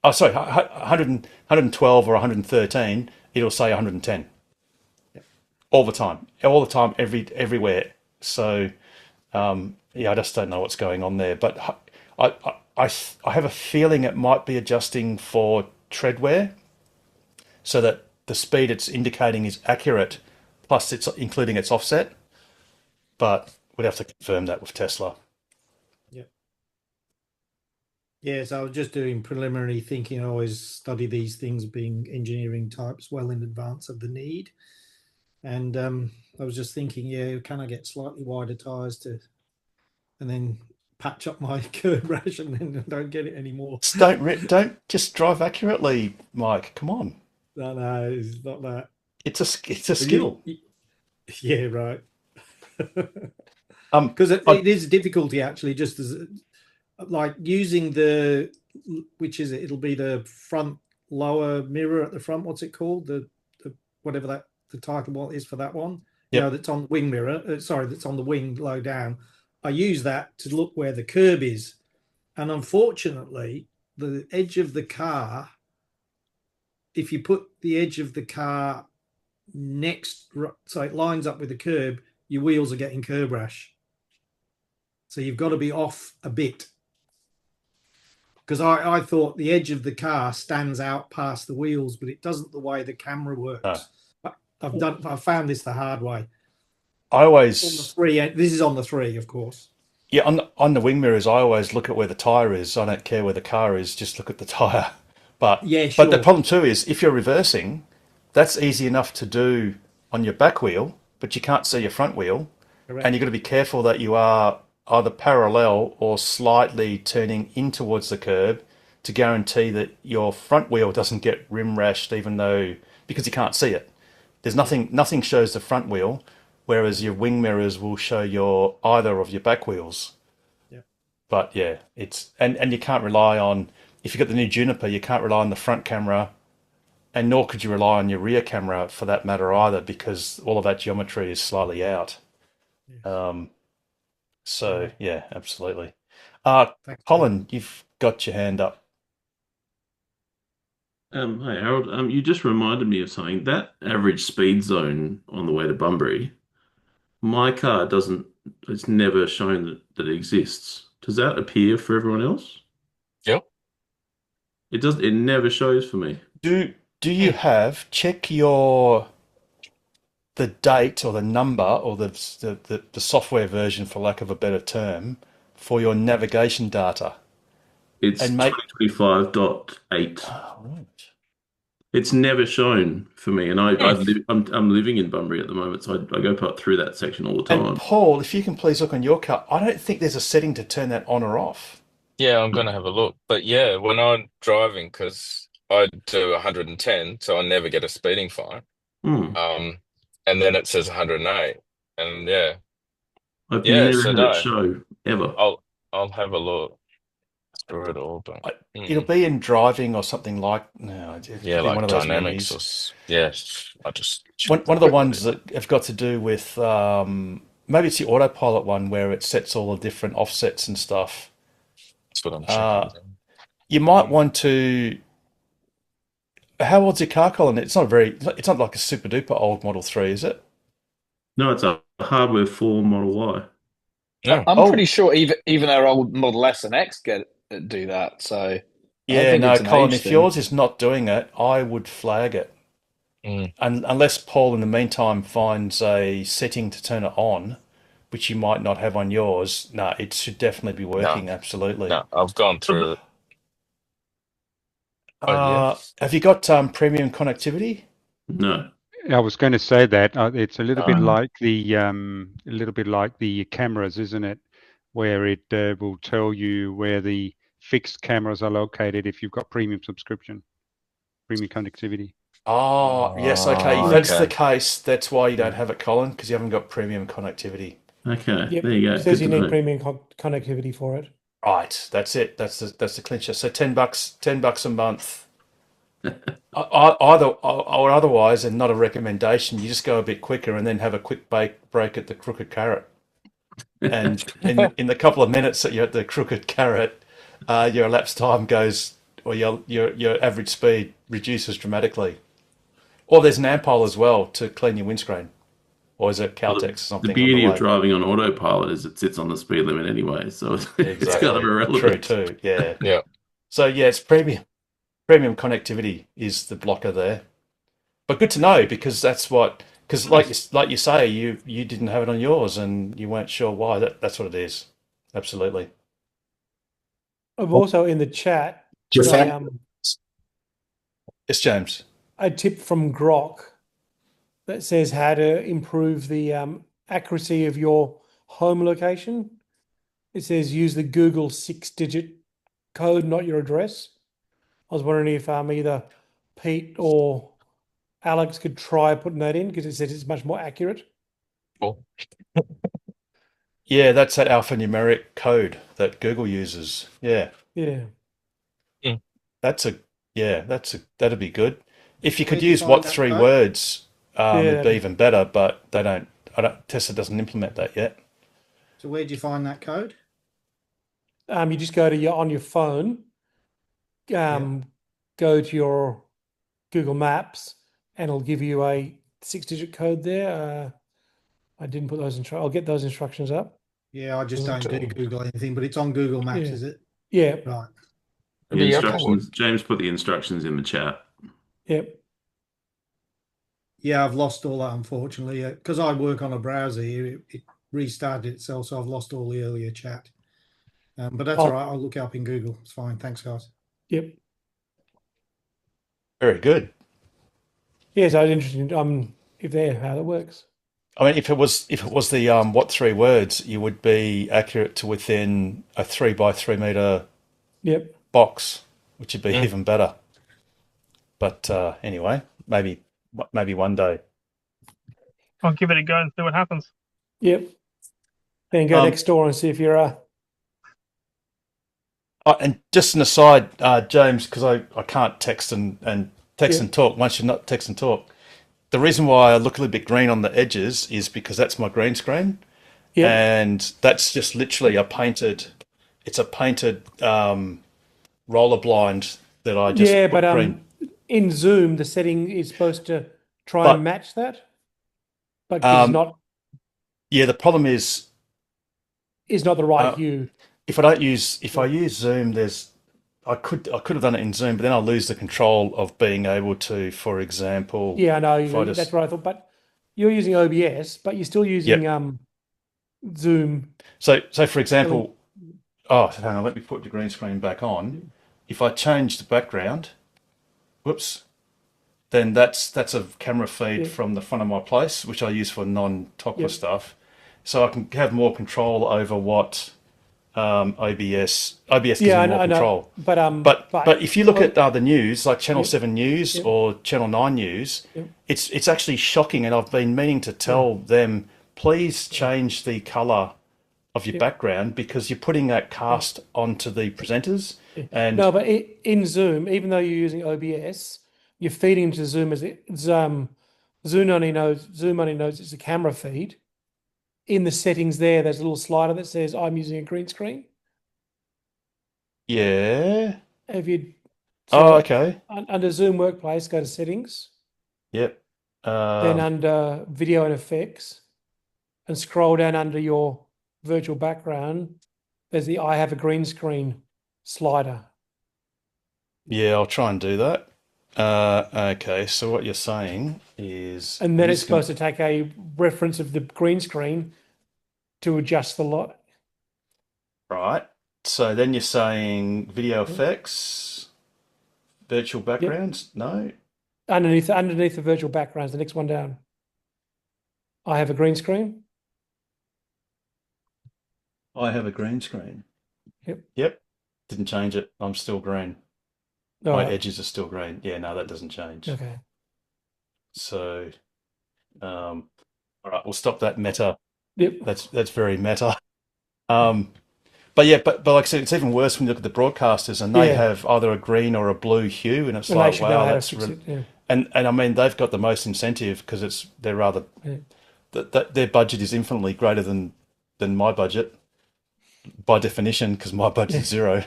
Oh, sorry, 100, 112 or 113, it'll say 110 all the time, everywhere. So, yeah, I just don't know what's going on there. But I have a feeling it might be adjusting for tread wear so that the speed it's indicating is accurate, plus it's including its offset. But we'd have to confirm that with Tesla. Yeah, so I was just doing preliminary thinking. I always study these things being engineering types well in advance of the need. And I was just thinking, yeah, can I get slightly wider tyres and then patch up my curb rash and then don't get it anymore? Don't just drive accurately, Mike. Come on. No, it's not that. It's a skill. Yeah, right. Because it is a difficulty actually, just as like using which is it? It'll be the front lower mirror at the front. What's it called? The whatever that the title is for that one. Yep. You know, that's on the wing mirror. That's on the wing low down. I use that to look where the curb is, and unfortunately, the edge of the car. If you put the edge of the car next, so it lines up with the curb, your wheels are getting curb rash. So you've got to be off a bit. Because I thought the edge of the car stands out past the wheels, but it doesn't the way the camera works. No. I've found this the hard way. I always on the 3. This is on the 3, of course. Yeah, on the wing mirrors, I always look at where the tire is. I don't care where the car is; just look at the tire. But yeah, sure. But the problem too is if you're reversing, that's easy enough to do on your back wheel, but you can't see your front wheel. Correct. And you've got to be careful that you are either parallel or slightly turning in towards the curb to guarantee that your front wheel doesn't get rim rashed, because you can't see it. There's nothing shows the front wheel, whereas your wing mirrors will show either of your back wheels. Yeah. But yeah, and you can't rely on, if you've got the new Juniper, you can't rely on the front camera, and nor could you rely on your rear camera for that matter either, because all of that geometry is slightly out. Yeah. So yeah, absolutely. Colin, you've got your hand up. Hi, Harold. You just reminded me of something. That average speed zone on the way to Bunbury, my car doesn't, it's never shown that it exists. Does that appear for everyone else? Yep. It never shows for me. Do you check the date or the number or the software version, for lack of a better term, for your navigation data? It's 2025.8. Oh, right. It's never shown for me, and I'm living in Bunbury at the moment, so I go through that section all the time. And Paul, if you can please look on your car, I don't think there's a setting to turn that on or off. Yeah, I'm gonna have a look. But yeah, when I'm driving, because I do 110, so I never get a speeding fine. And then it says 108, and yeah, I've never had it show ever. I'll have a look through it all, but it'll be in driving or something like like one of those dynamics I just one of the ones that have got to do with maybe it's the autopilot one where it sets all the different offsets and stuff. That's what I'm checking. You might want to. How old's your car, Colin? It's not like a super duper old Model 3, is it? No, it's a Hardware 4 Model Y. No. I'm pretty sure even our old Model S and X do that. So yeah, no, Colin, if yours is not doing it, I would flag it. And unless Paul in the meantime finds a setting to turn it on, which you might not have on yours, it should definitely be working. Absolutely. No, I've gone through it. Have you got premium connectivity? No. I was going to say that it's a little bit like the cameras, isn't it? Where it will tell you where the fixed cameras are located if you've got premium subscription, premium connectivity. Oh, yes. Okay. If that's the case, that's why you don't have it, Colin, because you haven't got premium connectivity. Okay. Yep. There you go. It says you need premium connectivity for it. Right. That's it. That's the clincher. So $10 a month. Otherwise, and not a recommendation, you just go a bit quicker and then have a quick break at the Crooked Carrot. And in the couple of minutes that you're at the Crooked Carrot, your elapsed time goes or your average speed reduces dramatically. Or there's an ampule as well to clean your windscreen. Or is it Well, Caltex or the something on the beauty of way? driving on autopilot is it sits on the speed limit anyway, so it's kind of Exactly. True irrelevant. too. Yeah. Yeah. So yeah, it's premium connectivity is the blocker there. But good to know because because like you say, you didn't have it on yours and you weren't sure why. That's what it is. Absolutely. I've also in the chat Your got fam- Yes, James. a tip from Grok that says how to improve the accuracy of your home location. It says use the Google 6-digit code, not your address. I was wondering if either Pete or Alex could try putting that in because it says it's much more accurate. Cool. Yeah, that's that alphanumeric code that Google uses. Yeah. Yeah. That'd be good. If you could Where'd you use find what that three code? words, it'd be Yeah. even better, but Tesla doesn't implement that yet. So where'd you find that code? You just go to on your phone, go to your Google Maps, and it'll give you a 6-digit code there. I didn't put those I'll get those instructions up. Yeah, I just don't do Google anything, but it's on Google Maps, Yeah. is it? Yeah. Right. The Yeah, instructions, James put the instructions in the chat. Yep. Yeah, I've lost all that, unfortunately. Because I work on a browser here, it restarted itself, so I've lost all the earlier chat. But that's all right. I'll look it up in Google. It's fine. Thanks, guys. Yep. Very good. Yeah, so it's interesting if they're how that works. I mean, if it was the what three words, you would be accurate to within a 3 by 3 meter Yep. box, which would be even better. But anyway, maybe one day. I'll give it a go and see what happens. Yep. Then go next door and see if you're and just an aside, James, because I can't text and talk once you not text and talk. The reason why I look a little bit green on the edges is because that's my green screen, and that's just literally a painted roller blind that I just put but green. in Zoom the setting is supposed to try and match that, but it's not. Yeah, the problem is not the right hue. If I use Zoom, I could have done it in Zoom, but then I'll lose the control of being able to, for example. Yeah, I know. That's what I thought. But you're using OBS, but you're still using Zoom. So for example, hang on, let me put the green screen back on. If I change the background, whoops, then that's a camera feed from the front of my place, which I use for non-Tokwa stuff. So I can have more control over what OBS gives me more control. But if you look at the news, like Channel 7 News or Channel 9 News, it's actually shocking, and I've been meaning to tell them, please change the colour of your background because you're putting that cast onto the presenters. And no, but in Zoom, even though you're using OBS, you're feeding into Zoom as Zoom only knows it's a camera feed. In the settings there's a little slider that says I'm using a green screen. Yeah. Have you? Okay. Under Zoom Workplace, go to settings. Yep. Then under video and effects, and scroll down under your virtual background. There's the I have a green screen slider. Yeah, I'll try and do that. Okay, so what you're saying is... And then it's supposed to take a reference of the green screen to adjust the lot. Right. So then you're saying video effects, virtual backgrounds? No? Underneath the virtual backgrounds, the next one down. I have a green screen. I have a green screen. Yep. Didn't change it. I'm still green. My edges are still green. Yeah, no, that doesn't change. Okay. So, all right, we'll stop that meta. Yep. That's very meta. But like I said, it's even worse when you look at the broadcasters and they have either a green or a blue hue, and it's like, wow, that's really... And I mean, they've got the most incentive because they're rather their budget is infinitely greater than my budget by definition because my budget is zero.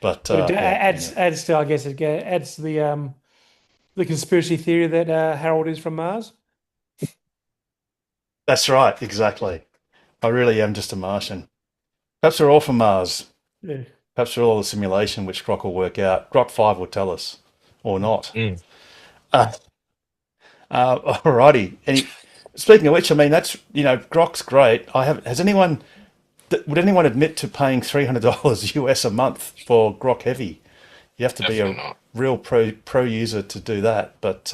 But But it yeah, adds to, I guess, it adds to the conspiracy theory that Harold is from Mars. that's right, exactly. I really am just a Martian. Perhaps we're all from Mars. Yeah. Perhaps we're all a simulation, which Grok will work out. Grok 5 will tell us, or not. Mm. Alrighty. Speaking of which, I mean, that's, Grok's great. Would anyone admit to paying $300 US a month for Grok Heavy? You have to be Definitely a not. real pro user to do that. But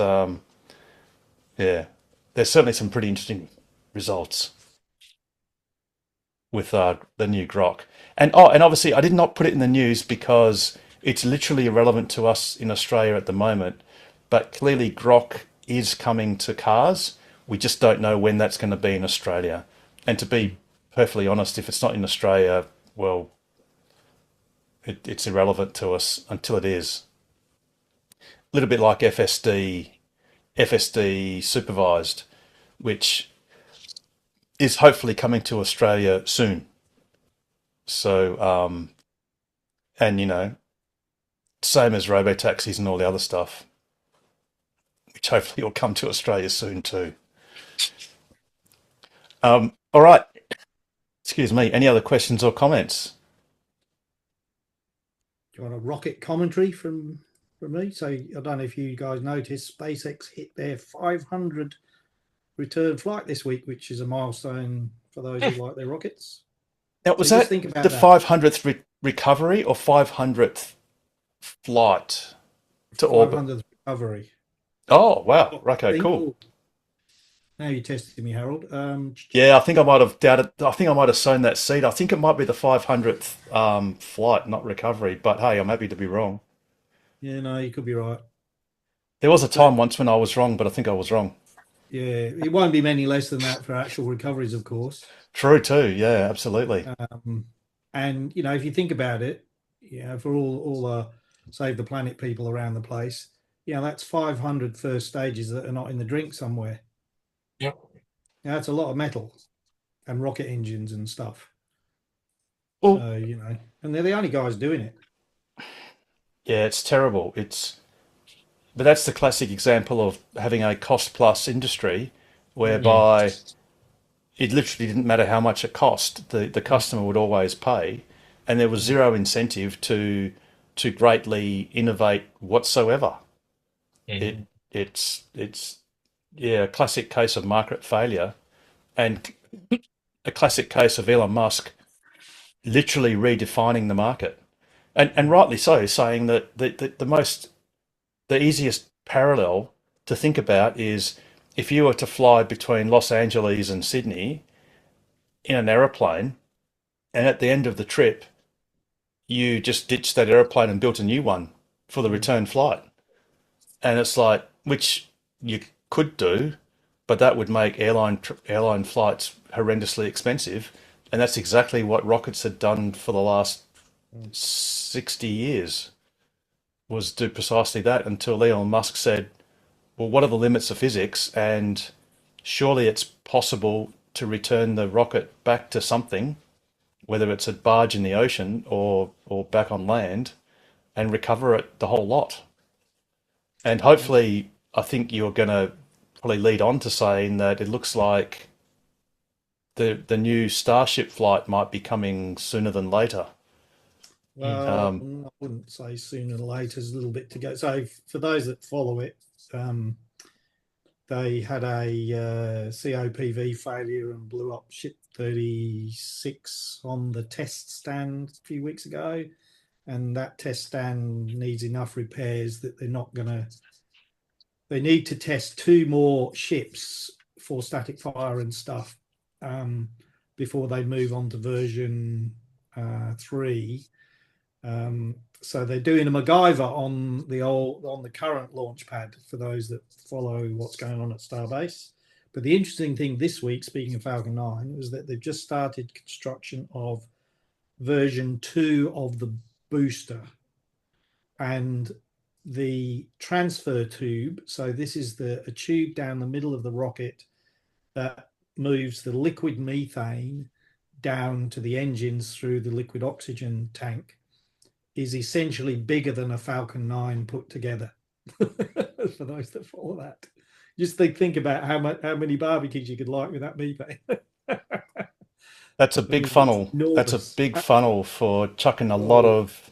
yeah, there's certainly some pretty interesting results with the new Grok. And obviously, I did not put it in the news because it's literally irrelevant to us in Australia at the moment. But clearly, Grok is coming to cars. We just don't know when that's going to be in Australia. And to be perfectly honest, if it's not in Australia, well, it's irrelevant to us until it is. A little bit like FSD supervised, which is hopefully coming to Australia soon. So, and same as robotaxis and all the other stuff, which hopefully will come to Australia soon too. All right. Excuse me. Any other questions or comments? Do you want a rocket commentary from me? So I don't know if you guys noticed, SpaceX hit their 500 return flight this week, which is a milestone for those who like their rockets. Now, was So that just think about the that. 500th recovery or 500th flight to orbit? 500th recovery. Oh, wow. Okay, cool. Now you tested me, Harold. Yeah, I think I might have doubted. I think I might have sown that seed. I think it might be the 500th flight, not recovery. But hey, I'm happy to be wrong. Yeah, no, you could be right. There was a time once when I was wrong, but I think I was wrong. Yeah, it won't be many less than that for actual recoveries, of course. True too. Yeah, absolutely. And if you think about it, for all Save the Planet people around the place, that's 500 first stages that are not in the drink somewhere. Yep. That's a lot of metal and rocket engines and stuff. Well, So, and they're the only guys doing it. yeah, it's terrible. But that's the classic example of having a cost plus industry whereby it literally didn't matter how much it cost. The customer would always pay, and there was zero incentive to greatly innovate whatsoever. It's a classic case of market failure, and a classic case of Elon Musk literally redefining the market, and rightly so, saying that the easiest parallel to think about is if you were to fly between Los Angeles and Sydney in an aeroplane, and at the end of the trip, you just ditched that aeroplane and built a new one for the return flight. And it's like, which you could do, but that would make airline flights horrendously expensive. And that's exactly what rockets had done for the last 60 years, was do precisely that, until Elon Musk said, well, what are the limits of physics? And surely it's possible to return the rocket back to something, whether it's a barge in the ocean or back on land, and recover it the whole lot. And hopefully, I think you're going to probably lead on to saying that it looks like the new Starship flight might be coming sooner than later. Well, I wouldn't say sooner or later. There's a little bit to go. So for those that follow it, they had a COPV failure and blew up Ship 36 on the test stand a few weeks ago. And that test stand needs enough repairs that they need to test 2 more ships for static fire and stuff before they move on to version 3. So they're doing a MacGyver on the current launch pad for those that follow what's going on at Starbase. But the interesting thing this week, speaking of Falcon 9, was that they've just started construction of version 2 of the booster and the transfer tube. So this is a tube down the middle of the rocket that moves the liquid methane down to the engines through the liquid oxygen tank. is essentially bigger than a Falcon 9 put together. For those that follow that, just think about how many barbecues you could light with that methane. That's a big funnel. That's a big funnel for chucking a lot of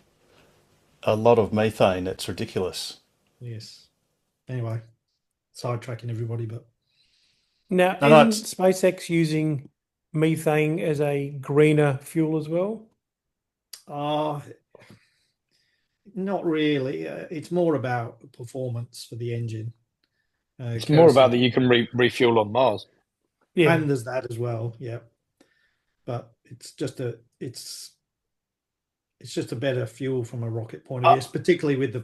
methane. It's ridiculous. Yes. Anyway, sidetracking everybody, but now isn't SpaceX using methane as a greener fuel as well? Not really. It's more about performance for the engine. It's more about that you can refuel on Mars. Yeah, and there's that as well. Yeah, but it's just a better fuel from a rocket point of view, particularly with the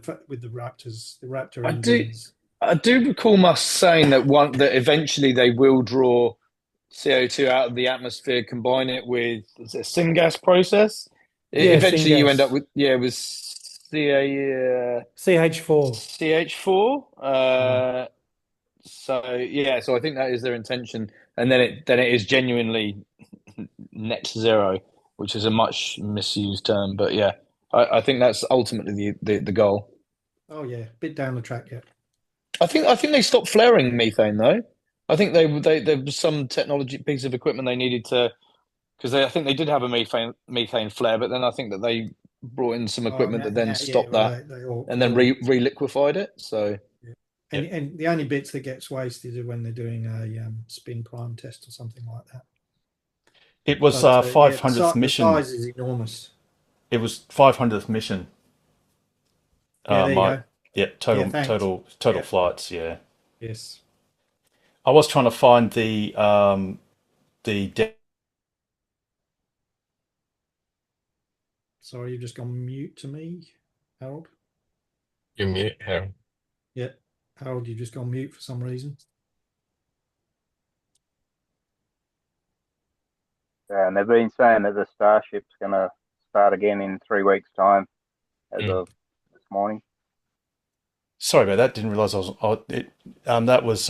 Raptors, the Raptor engines. I do recall Musk saying that eventually they will draw CO2 out of the atmosphere, combine it with a syngas process. Eventually, syngas. You end up with CH4. CH4. So I think that is their intention, and then it is genuinely net zero, which is a much misused term, but yeah, I think that's ultimately the goal. Oh yeah, bit down the track yet. I think they stopped flaring methane though. I think there was some technology piece of equipment they needed to, because I think they did have a methane flare, but then I think that they brought in some equipment that then stopped that, and then re-liquefied it. So. And the only bits that gets wasted are when they're doing a spin prime test or something like that. It was 500th mission. The size is enormous. It was 500th mission. There you go. Yeah, total flights. Yeah. Yes. I was trying to find the Sorry, you've just gone mute to me, Harold. You're mute, Harold. Yeah. Harold, you've just gone mute for some reason. Yeah, and they've been saying that the Starship's going to start again in 3 weeks' time, as of this morning. Sorry about that. Didn't realise that was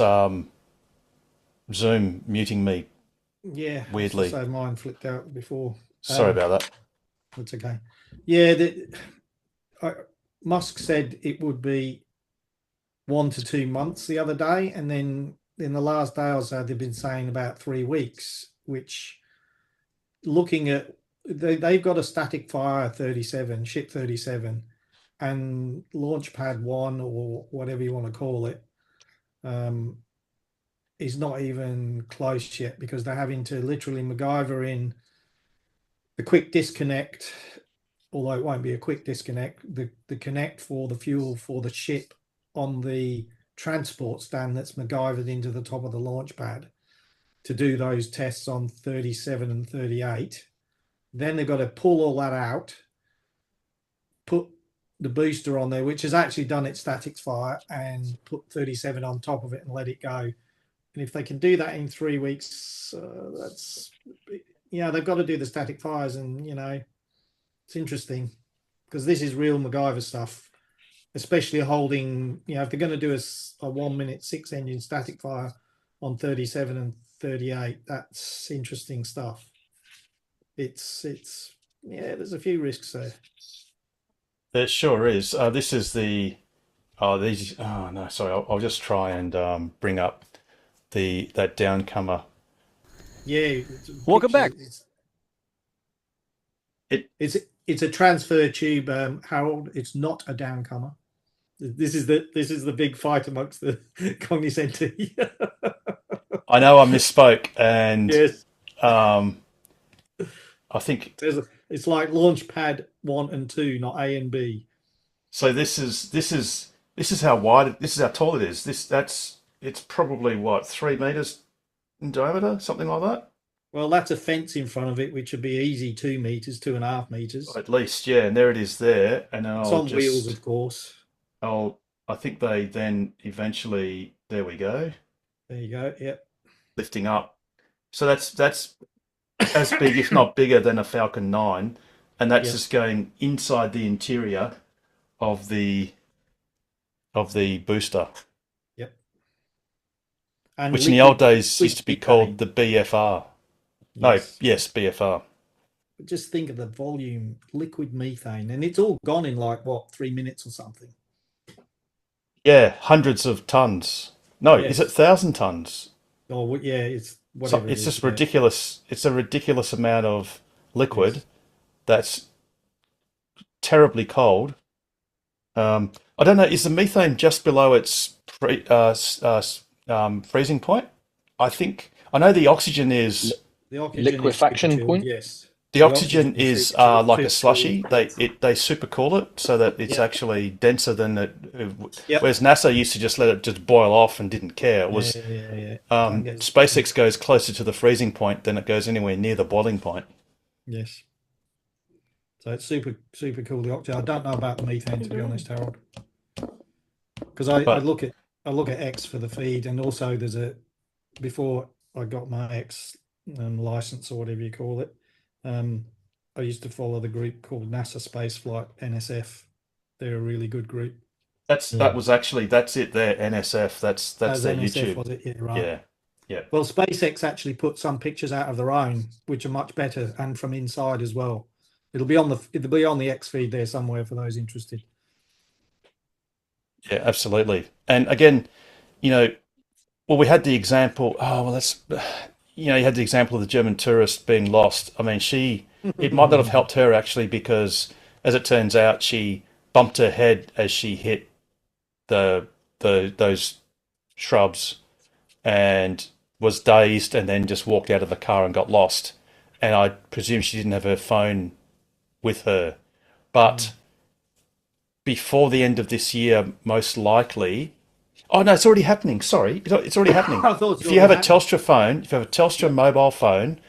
Zoom muting me. Yeah, weirdly. So mine flipped out before. Sorry about that. That's okay. Yeah, Musk said it would be 1 to 2 months the other day, and then in the last day or so they've been saying about 3 weeks, which, looking at, they've got a static fire 37, ship 37, and Launchpad 1, or whatever you want to call it, is not even close yet, because they're having to literally MacGyver in the quick disconnect, although it won't be a quick disconnect, the connect for the fuel for the ship on the transport stand that's MacGyvered into the top of the launch pad to do those tests on 37 and 38. Then they've got to pull all that out, put the booster on there, which has actually done its static fire, and put 37 on top of it and let it go. And if they can do that in 3 weeks, they've got to do the static fires, and it's interesting because this is real MacGyver stuff. Especially holding, if they're going to do a 1 minute 6-engine static fire on 37 and 38, that's interesting stuff. It's there's a few risks there. There sure is. This is the I'll just try and bring up that downcomer. Yeah. Welcome back. It's a transfer tube, Harold. It's not a downcomer. This is the big fight amongst the cognoscenti. I know I misspoke, and yes, I think it's like Launchpad 1 and 2, not A and B. So this is how wide, this is how tall it is. It's probably what, 3 meters in diameter, something like that. Well, that's a fence in front of it, which would be easy 2 meters, 2.5 meters. At least, yeah. And there it is there. And then it's on wheels, of course. I think they then eventually, there we go. There you go. Yep. Lifting up. So that's as big, if not bigger, than a Falcon 9. And that's just going inside the interior of the booster. Yep. And which in the old days used to be called the BFR. Yes, BFR. But just think of the volume, liquid methane, and it's all gone in like what 3 minutes or something. Yeah, hundreds of tons. No, is it Yes. 1,000 tons? Oh yeah, it's So whatever it it's is. just Yeah. ridiculous. It's a ridiculous amount of liquid Yes. that's terribly cold. I don't know, is the methane just below its freezing point? I know the oxygen is The oxygen is Liquefaction super chilled, point? yes. the The oxygen oxygen is is super chilled, like a super slushy. chilled. They super cool it so that it's Yep. actually denser than it. Yep. Whereas NASA used to just let it just boil off and didn't care. It was Yeah. Don't get- SpaceX goes closer to the freezing point than it goes anywhere near the boiling point. Yes. So it's super cool. The oxygen. I don't know about the methane, to be honest, Harold, because I But look at X for the feed, and also there's before I got my X license or whatever you call it. I used to follow the group called NASA Spaceflight NSF. They're a really good group. that's it there. NSF. That's As their NSF, YouTube. was it? Yeah, right. Yeah. Well, SpaceX actually put some pictures out of their own, which are much better, and from inside as well. It'll be on the X feed there somewhere for those interested. Yeah, absolutely. And again, well, we had the example. Oh, well, you had the example of the German tourist being lost. I mean, it might not have helped her actually because, as it turns out, she bumped her head as she hit those shrubs and was dazed, and then just walked out of the car and got lost. And I presume she didn't have her phone with her, but before the end of this year, most likely. Oh no, it's already happening. Sorry, it's already happening. I thought If you have a Telstra phone, if you have a Telstra mobile phone,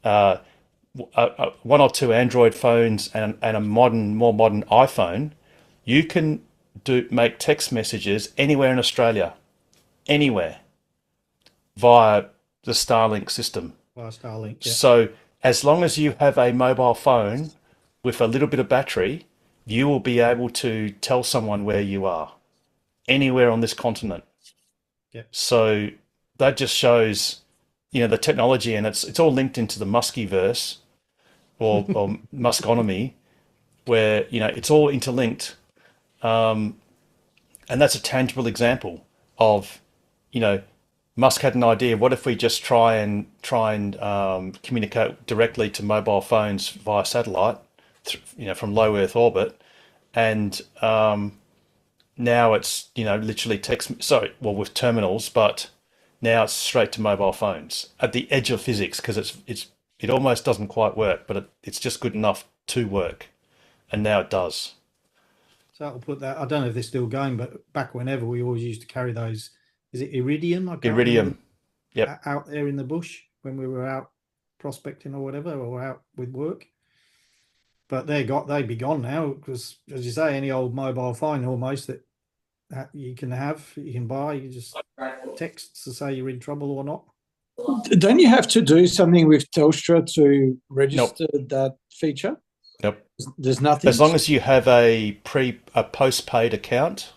one or two Android phones, and a more modern iPhone, you can make text messages anywhere in Australia, anywhere, via the Starlink system. Via Starlink. Yeah. So as long as you have a mobile phone with a little bit of battery, you will be able to tell someone where you are, anywhere on this continent. Yep. So that just shows, the technology, and it's all linked into the Muskiverse or Muskonomy, where it's all interlinked, and that's a tangible example of, Musk had an idea. What if we just try and communicate directly to mobile phones via satellite, from low Earth orbit, and now it's literally text. Sorry, well, with terminals, but now it's straight to mobile phones at the edge of physics, because it almost doesn't quite work, but it's just good enough to work, and now it does. So that'll put that. I don't know if they're still going, but back whenever we always used to carry those. Is it Iridium? Iridium. Yep. Out there in the bush when we were out prospecting or whatever, or out with work. But they'd be gone now, because, as you say, any old mobile phone almost that you can buy, you just text to say you're in trouble or not. Don't you have to do something with Telstra to register that feature? Nope. There's nothing. As long as you have a postpaid account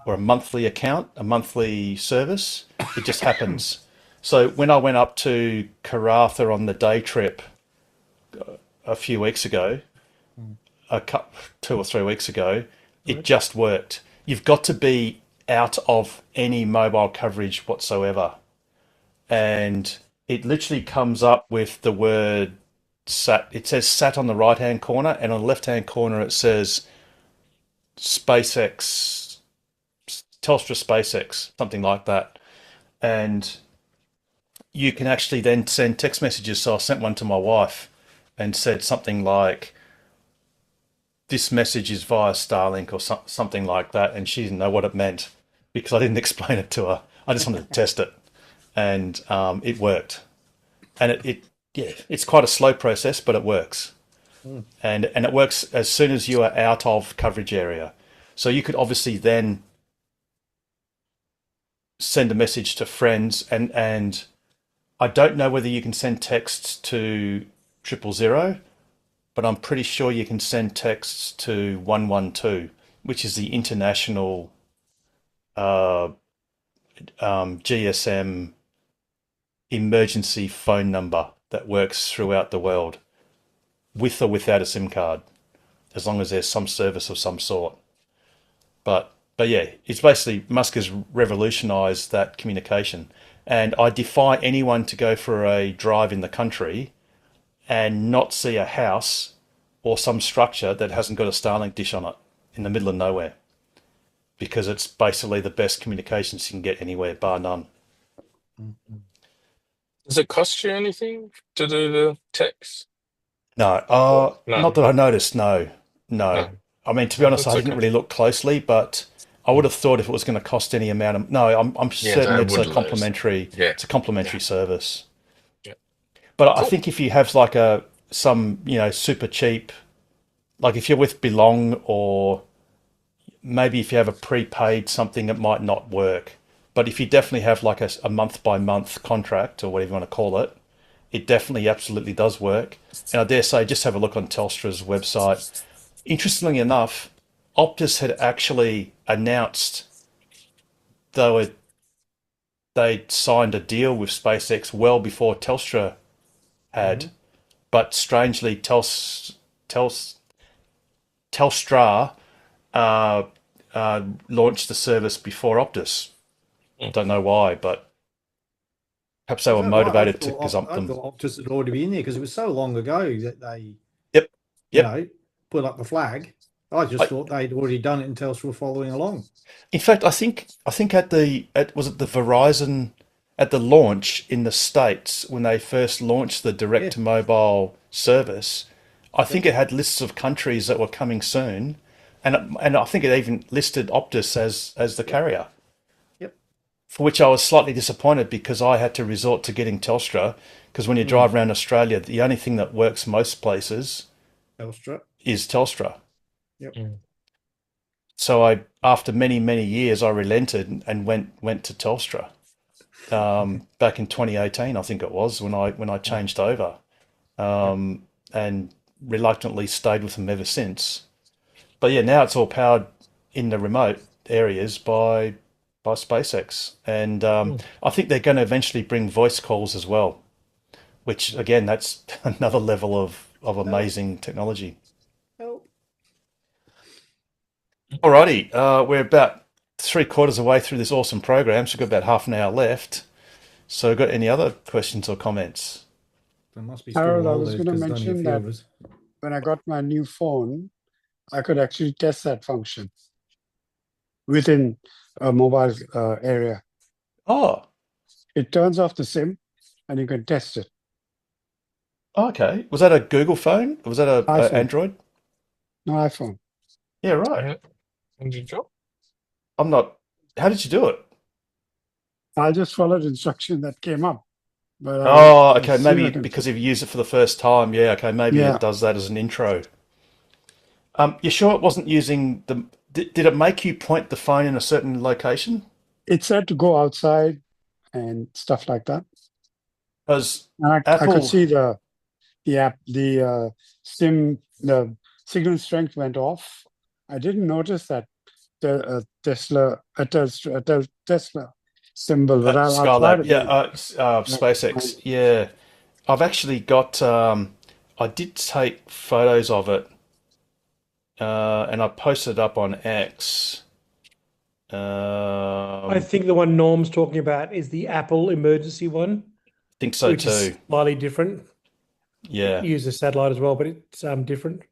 or a monthly account, a monthly service, it just happens. So when I went up to Karratha on the day trip a few weeks ago, 2 or 3 weeks ago, it just worked. You've got to be out of any mobile coverage whatsoever. And it literally comes up with the word sat. It says sat on the right-hand corner, and on the left-hand corner it says SpaceX, Telstra SpaceX, something like that. And you can actually then send text messages. So I sent one to my wife and said something like, this message is via Starlink, or something like that. And she didn't know what it meant because I didn't explain it to her. I just wanted to test it. And it worked. And it's quite a slow process, but it works. And it works as soon as you are out of coverage area. So you could obviously then send a message to friends, and I don't know whether you can send texts to 000, but I'm pretty sure you can send texts to 112, which is the international GSM emergency phone number that works throughout the world. with or without a SIM card, as long as there's some service of some sort. But yeah, it's basically Musk has revolutionized that communication. And I defy anyone to go for a drive in the country and not see a house or some structure that hasn't got a Starlink dish on it in the middle of nowhere, because it's basically the best communications you can get anywhere, bar none. Does it cost you anything to do the text? No, No. not that I noticed. No. I mean, to be honest, That's I didn't okay. really look closely, but I would have thought if it was going to cost any amount of no, I'm Yeah, certain they it's a would lose. complimentary. Yeah. It's a complimentary service. Yeah. But I Cool. think if you have like some super cheap, like if you're with Belong, or maybe if you have a prepaid something, it might not work. But if you definitely have like a month by month contract or whatever you want to call it, it definitely absolutely does work. And I dare say, just have a look on Telstra's website. Interestingly enough, Optus had actually announced they'd signed a deal with SpaceX well before Telstra had, but strangely, Telstra launched the service before Optus. Don't know why, but perhaps they were motivated to gazump I them. thought Optus had already been there because it was so long ago that they, Yep. you know, put up the flag. I just thought they'd already done it and Telstra were following along. In fact, I think was it the Verizon at the launch in the States when they first launched the direct to mobile service. I think it had lists of countries that were coming soon, and I think it even listed Optus as the carrier. Yep. For which I was slightly disappointed, because I had to resort to getting Telstra, because when you drive around Australia, the only thing that works most places Telstra is Telstra. Yep. So after many, many years, I relented and went to Telstra. Back in 2018, I think it was, when I changed over, and reluctantly stayed with them ever since. But yeah, now it's all powered in the remote areas by SpaceX, and I think they're going to eventually bring voice calls as well, which again, that's another level of amazing technology. Alrighty, we're about 3/4 of the way through this awesome program, so we've got about half an hour left. So, got any other questions or comments? There must be Harold, I was going to mention that when I got my new phone, I could actually test that function within a mobile area. Oh, it turns off the SIM, and you can test it. Okay, was that a Google phone? Or was that a Android? No, iPhone. Yeah, right. And did you? I'm not. How did you do it? I just followed the instruction that came up. But okay, maybe because if you use it for the first time, yeah, okay, maybe it does that as an intro. You sure it wasn't using the? Did it make you point the phone in a certain location? It said to go outside and stuff like that. Because I could see the SIM, the signal strength went off. I didn't notice that the Tesla symbol, but Skylab, SpaceX, yeah. I've actually got. I did take photos of it, and I posted it up on X. I think the one Norm's talking about is the Apple emergency one. I think so which too. Is slightly different. Yeah. It uses satellite as well, but it's different.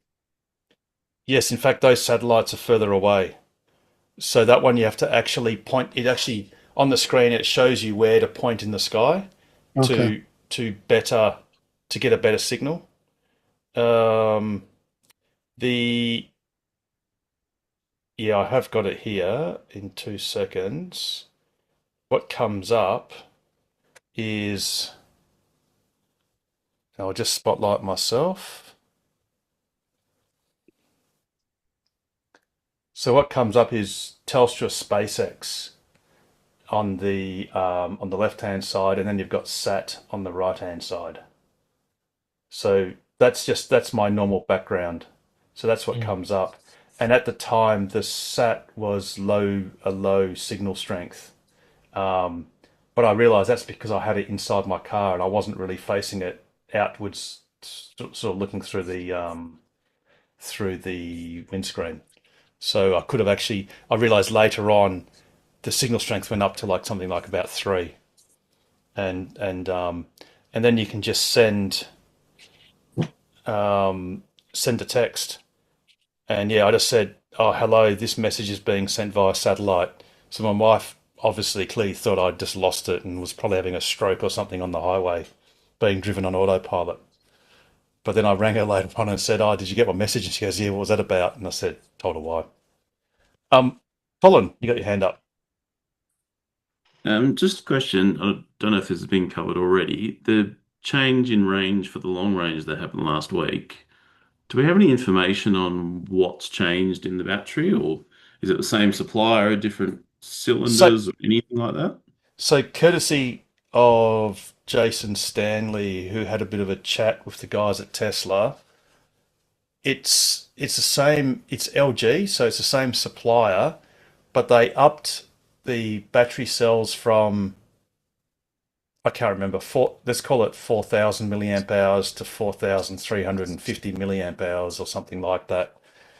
Yes, in fact, those satellites are further away. So that one you have to actually point. It actually on the screen it shows you where to point in the sky to get a better signal. I have got it here in 2 seconds. What comes up is, I'll just spotlight myself. So what comes up is Telstra SpaceX on the left-hand side, and then you've got SAT on the right-hand side. So that's my normal background. So that's what comes up. And at the time, the SAT was a low signal strength. But I realized that's because I had it inside my car and I wasn't really facing it outwards sort of looking through the windscreen. So I could have actually. I realised later on the signal strength went up to like something like about 3, and then you can just send a text, and yeah, I just said, "Oh, hello, this message is being sent via satellite." So my wife obviously clearly thought I'd just lost it and was probably having a stroke or something on the highway, being driven on autopilot. But then I rang her later on and said, "Oh, did you get my message?" And she goes, "Yeah, what was that about?" And I said, told her why. Colin, you got your hand up. Just a question. I don't know if this has been covered already. The change in range for the long range that happened last week. Do we have any information on what's changed in the battery, or is it the same supplier, different cylinders, or anything like that? So courtesy of Jason Stanley, who had a bit of a chat with the guys at Tesla, it's the same. It's LG, so it's the same supplier, but they upped the battery cells from, I can't remember, let's call it 4,000 milliamp hours to 4,350 milliamp hours or something like that.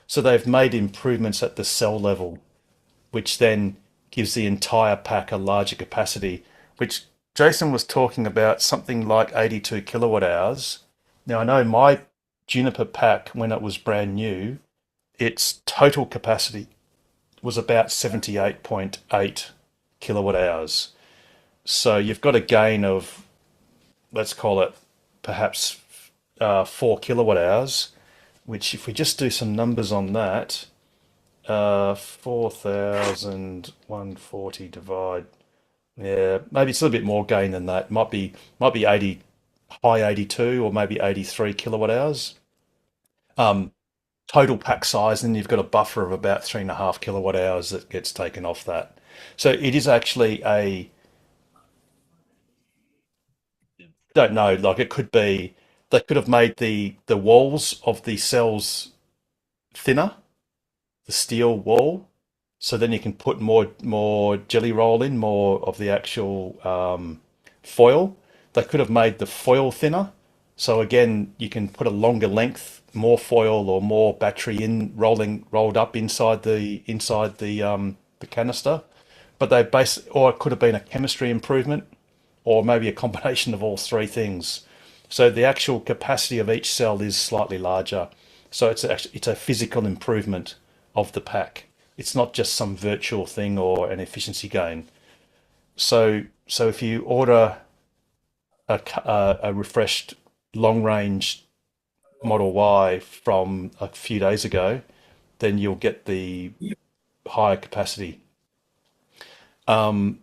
So they've made improvements at the cell level, which then gives the entire pack a larger capacity, which Jason was talking about something like 82 kilowatt hours. Now, I know my Juniper pack, when it was brand new, its total capacity was about 78.8 kilowatt hours. So you've got a gain of, let's call it perhaps 4 kilowatt hours, which if we just do some numbers on that, 4,140 divide, yeah, maybe it's a little bit more gain than that. Might be 80, high 82 or maybe 83 kilowatt hours. Total pack size, and you've got a buffer of about 3.5 kilowatt hours that gets taken off that. So it is actually don't know, like it could be, they could have made the walls of the cells thinner, the steel wall, so then you can put more jelly roll in, more of the actual foil. They could have made the foil thinner, so again you can put a longer length, more foil or more battery rolled up inside the canister. But or it could have been a chemistry improvement, or maybe a combination of all three things. So the actual capacity of each cell is slightly larger. So it's a physical improvement of the pack. It's not just some virtual thing or an efficiency gain. So if you order a refreshed long range Model Y from a few days ago, then you'll get the higher capacity. And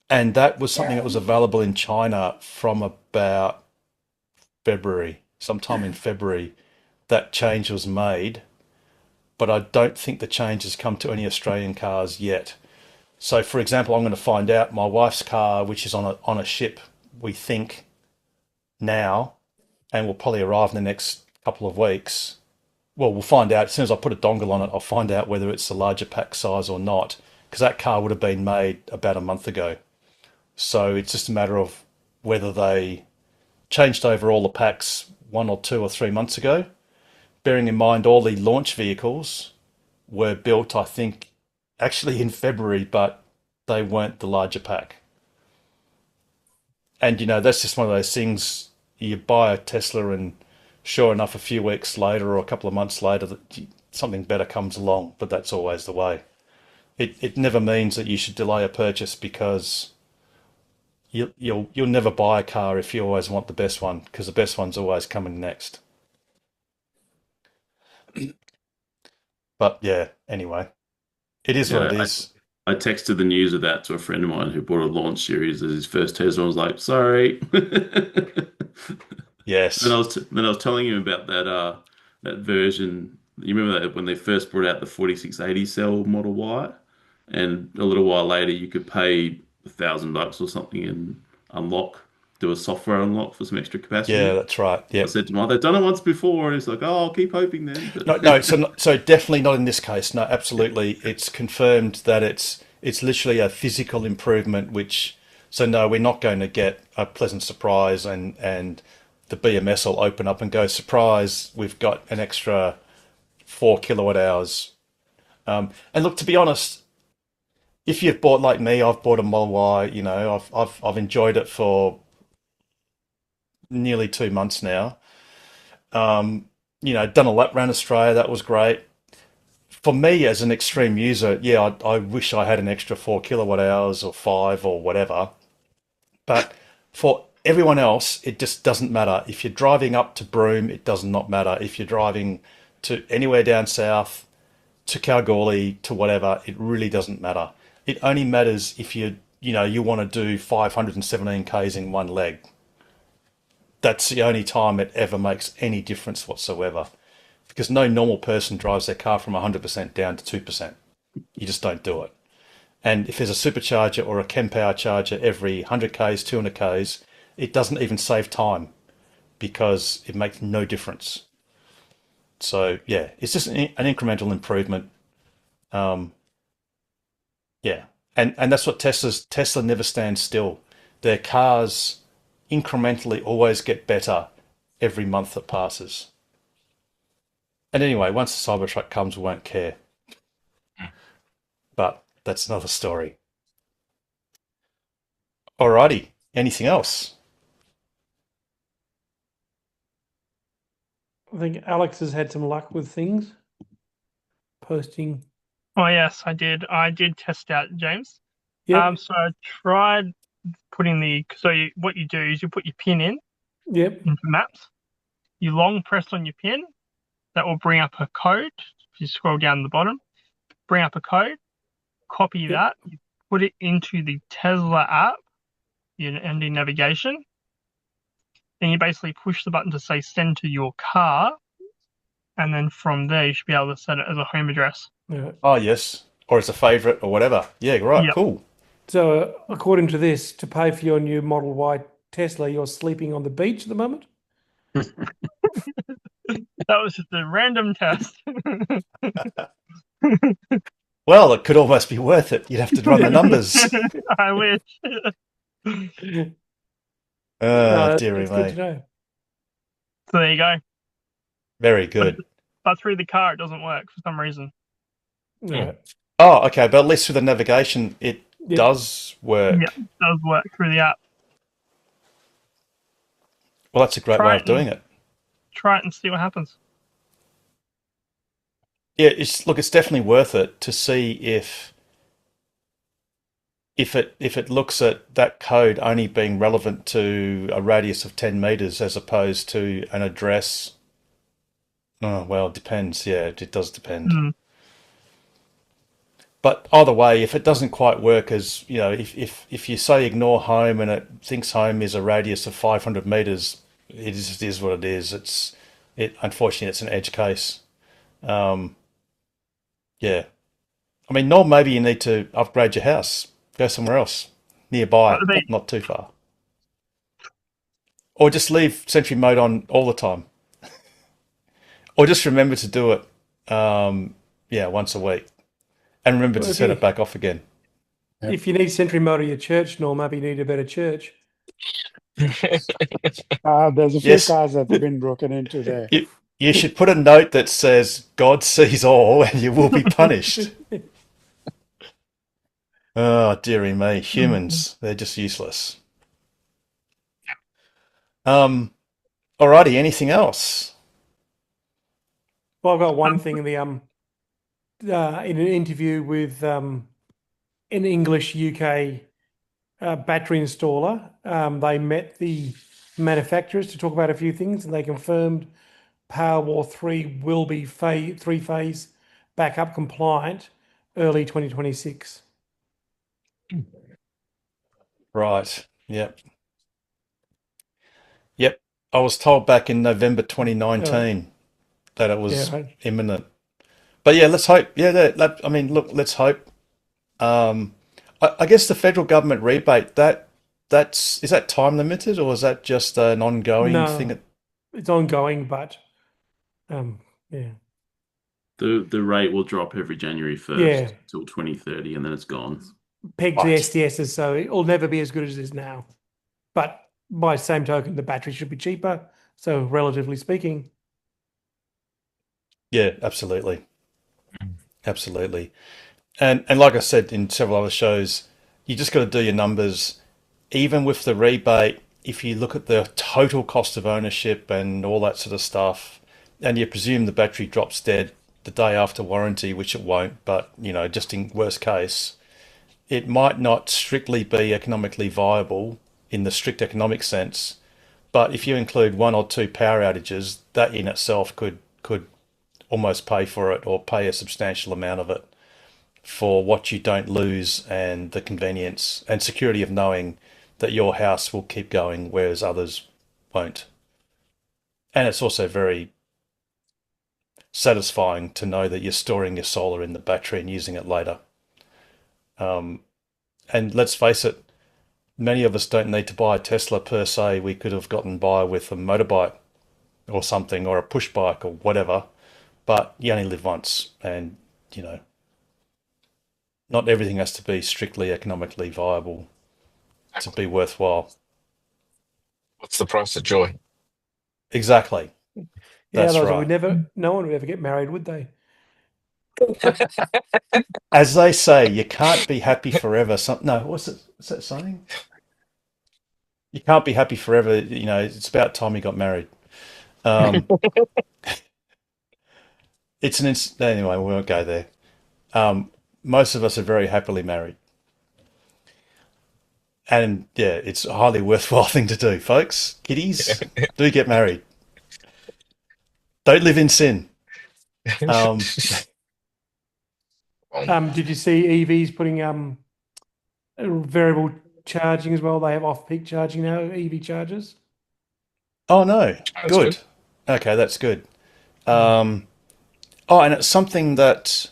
that was something that was available in China from about February, sometime in February. That change was made, but I don't think the change has come to any Australian cars yet. So, for example, I'm going to find out my wife's car, which is on a ship, we think now, and will probably arrive in the next couple of weeks. Well, we'll find out as soon as I put a dongle on it. I'll find out whether it's the larger pack size or not, because that car would have been made about a month ago. So it's just a matter of whether they changed over all the packs 1 or 2 or 3 months ago, bearing in mind all the launch vehicles were built, I think, actually in February, but they weren't the larger pack. And, that's just one of those things. You buy a Tesla and sure enough, a few weeks later or a couple of months later, something better comes along, but that's always the way. It never means that you should delay a purchase, because you'll never buy a car if you always want the best one, because the best one's always coming next. But yeah, anyway, it is what it is. I texted the news of that to a friend of mine who bought a launch series as his first Tesla. I was like, sorry. Yes. Then I was telling him about that version. You remember that when they first brought out the 4680 cell Model Y, and a little while later you could pay $1,000 or something and do a software unlock for some extra capacity. Yeah, that's right. Yeah. I said to him, they've done it once before, and he's like, "Oh, I'll keep hoping then." But... No. So definitely not in this case. No, absolutely. It's confirmed that it's literally a physical improvement. So no, we're not going to get a pleasant surprise and the BMS will open up and go, surprise, we've got an extra 4 kilowatt hours. And look, to be honest, if you've bought like me, I've bought a Model Y. You know, I've enjoyed it for nearly 2 months now. You know, done a lap around Australia. That was great. For me, as an extreme user, yeah, I wish I had an extra 4 kilowatt hours or 5 or whatever. But for everyone else, it just doesn't matter. If you're driving up to Broome, it does not matter. If you're driving to anywhere down south, to Kalgoorlie, to whatever, it really doesn't matter. It only matters if you want to do 517 Ks in one leg. That's the only time it ever makes any difference whatsoever. Because no normal person drives their car from 100% down to 2%. You just don't do it. And if there's a supercharger or a Kempower charger every 100 Ks, 200 Ks, it doesn't even save time because it makes no difference. So yeah, it's just an incremental improvement. Yeah, and that's what Tesla never stands still. Their cars incrementally always get better every month that passes. And anyway, once the Cybertruck comes, we won't care. But that's another story. Alrighty, anything else? I think Alex has had some luck with things. Posting. Oh yes, I did. I did test out James. Yep. So I tried putting what you do is you put your pin in Yep. into Maps. You long press on your pin. That will bring up a code. If you scroll down the bottom, bring up a code. Copy that. You put it into the Tesla app. And in navigation. Then you basically push the button to say send to your car, and then from there you should be able to set it as a home address. Yeah. Oh yes, or as a favorite or whatever. Yeah, right. Yep. Cool. So according to this, to pay for your new Model Y Tesla, you're sleeping on the beach at the moment? That was just a random test. Well, it could almost be worth it. You'd have to run the numbers. I wish. Dearie It's good me. to know. So there you go. Very good. But through the car, it doesn't work for some reason. Yeah. Oh, okay. But at least with the navigation, it Yep. does work. Yeah, it does work through the app. Well, that's a great way of doing it. Try it and see what happens. Yeah, it's definitely worth it to see if it looks at that code only being relevant to a radius of 10 meters as opposed to an address. Oh, well, it depends. Yeah, it does depend. But either way, if it doesn't quite work as, if you say ignore home and it thinks home is a radius of 500 meters, it just is what it is. Unfortunately, it's an edge case. Yeah. I mean, Noel, maybe you need to upgrade your house. Go somewhere else nearby, not too far. Or just leave Sentry mode on all the time. Or just remember to do it, once a week. And remember to set it back off again. If you need Sentry mode at your church, Noel, maybe you need a better church. There's a few cars that have been broken into there. You should put a note that says, God sees all and you will be punished. Oh, dearie me. Humans, they're just useless. Alrighty, anything else? Well, I've got one thing in in an interview with an English UK battery installer. They met the manufacturers to talk about a few things, and they confirmed Powerwall 3 will be three-phase backup compliant early 2026. Right. Yep. I was told back in November 2019 that it was imminent. But yeah, let's hope. Yeah, let's hope. I guess the federal government rebate is that time limited, or is that just an ongoing thing? It's ongoing, but yeah. The rate will drop every January 1st till 2030, and then it's gone. Pegged to STSs, so it'll never be as good as it is now. But by the same token, the battery should be cheaper, So relatively speaking, Yeah, absolutely. Absolutely. And like I said in several other shows, you just got to do your numbers. Even with the rebate, if you look at the total cost of ownership and all that sort of stuff, and you presume the battery drops dead the day after warranty, which it won't, but just in worst case, it might not strictly be economically viable in the strict economic sense. But if you include one or two power outages, that in itself could almost pay for it or pay a substantial amount of it for what you don't lose and the convenience and security of knowing that your house will keep going, whereas others won't. And it's also very satisfying to know that you're storing your solar in the battery and using it later. And let's face it, many of us don't need to buy a Tesla per se. We could have gotten by with a motorbike or something, or a push bike or whatever, but you only live once, and not everything has to be strictly economically viable to be worthwhile. What's the price of joy? Exactly. yeah, That's otherwise right. no one would ever get married, would they? As they say, you can't be happy forever. What's that saying? You can't be happy forever. It's about time you got married. Anyway, we won't go there. Most of us are very happily married. And yeah, it's a highly worthwhile thing to do, folks. Kiddies, do get married. Don't live in sin. Did you see EVs putting variable charging as well? They have off-peak charging now, EV chargers. Oh no, That's good. Okay, that's good. And it's something that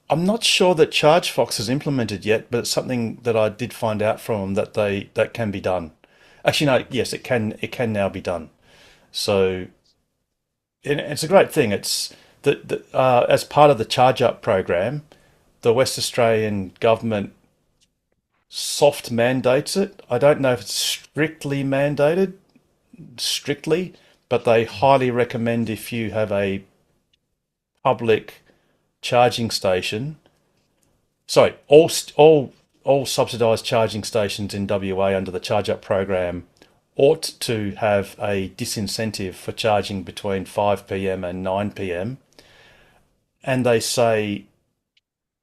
I'm not sure that ChargeFox has implemented yet, but it's something that I did find out from them that can be done. Actually, no, yes, it can now be done. So it's a great thing. It's as part of the Charge Up program, the West Australian government soft mandates it. I don't know if it's strictly mandated, but they highly recommend if you have a public charging station. Sorry, all subsidised charging stations in WA under the Charge Up program ought to have a disincentive for charging between 5 p.m. and 9 p.m. And they say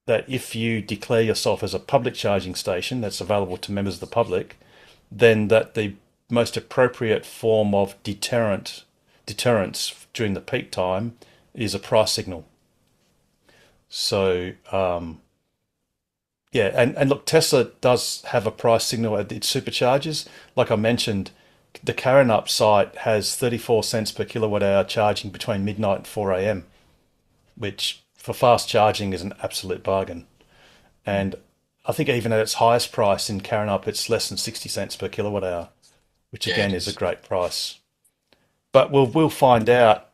that if you declare yourself as a public charging station that's available to members of the public, then that the most appropriate form of deterrence during the peak time is a price signal. So, yeah, and look, Tesla does have a price signal at its superchargers. Like I mentioned, the Karrinyup site has 34 cents per kilowatt hour charging between midnight and 4 a.m., which for fast charging is an absolute bargain. And I think even at its highest price in Karrinyup, it's less than 60 cents per kilowatt hour, which again is a great price. But we'll find out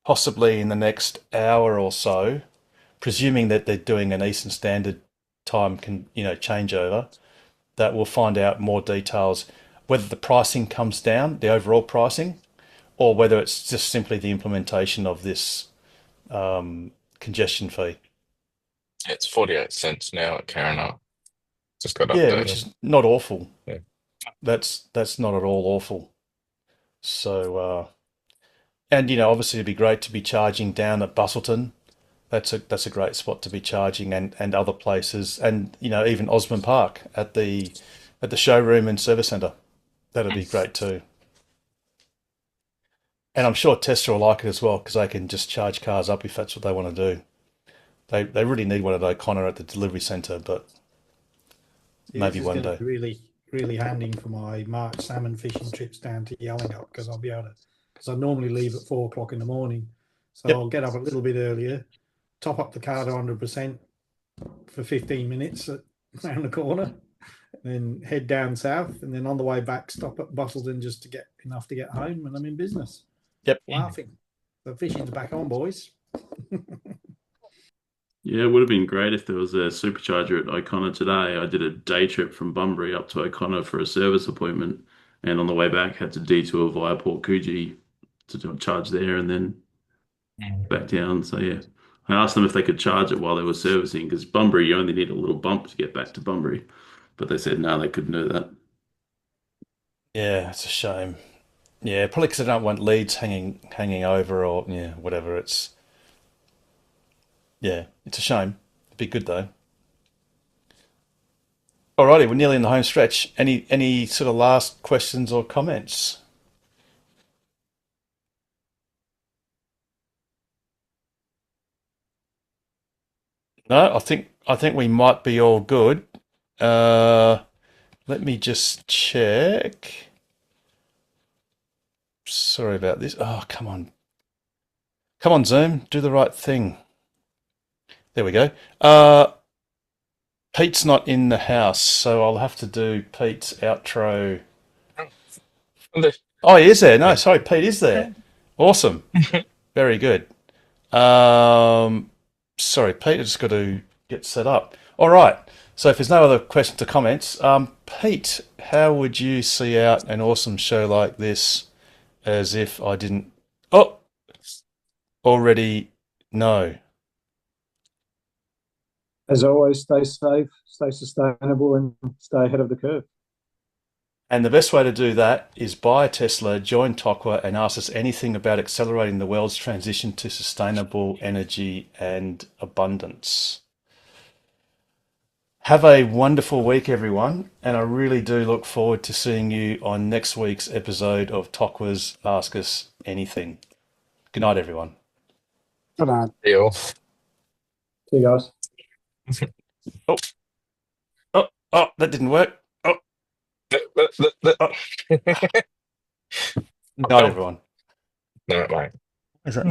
possibly in the next hour or so, presuming that they're doing an Eastern Standard Time changeover, that we'll find out more details, whether the pricing comes down, the overall pricing, or whether it's just simply the implementation of this congestion fee. It's 48 cents now at Karrinyup. Just got Yeah, updated. which is not awful. Yeah. That's not at all awful. So, and obviously it'd be great to be charging down at Busselton. That's a great spot to be charging, and other places, and even Osborne Park at the showroom and service centre. That'd be great too. And I'm sure Tesla will like it as well, because they can just charge cars up if that's what they want to do. They really need one at O'Connor at the delivery centre, but maybe one day. Really, really handy for my March salmon fishing trips down to Yallingup, because I'll be able to. Because I normally leave at 4 o'clock in the morning, so I'll get up a little bit earlier, top up the car to 100% for 15 minutes around the corner, and then head down south, and then on the way back stop at Busselton just to get enough to get home, and I'm in business. Yep. Laughing. The fishing's back on, boys. Yeah, it would have been great if there was a supercharger at O'Connor today. I did a day trip from Bunbury up to O'Connor for a service appointment, and on the way back had to detour via Port Coogee to do a charge there and then back down. So yeah, I asked them if they could charge it while they were servicing, because Bunbury, you only need a little bump to get back to Bunbury, but they said no, they couldn't do that. Yeah, it's a shame. Yeah, probably because I don't want leads hanging over or whatever. It's a shame. It'd be good though. Alrighty, we're nearly in the home stretch. Any sort of last questions or comments? No, I think we might be all good. Let me just check. Sorry about this. Oh, come on. Come on, Zoom. Do the right thing. There we go. Pete's not in the house, so I'll have to do Pete's outro. Oh, he is there. No, sorry, Pete is there. Awesome. Very good. Sorry, Pete, I just got to get set up. All right. So if there's no other questions or comments, Pete, how would you see out an awesome show like this as if I didn't already know? As always, stay safe, stay sustainable, and stay ahead of the curve. And the best way to do that is buy a Tesla, join TOCWA, and ask us anything about accelerating the world's transition to sustainable energy and abundance. Have a wonderful week, everyone, and I really do look forward to seeing you on next week's episode of TOCWA's Ask Us Anything. Good night, everyone. Good night. Deal. See you guys. Oh, that didn't work. Night, everyone. No, mate. Is that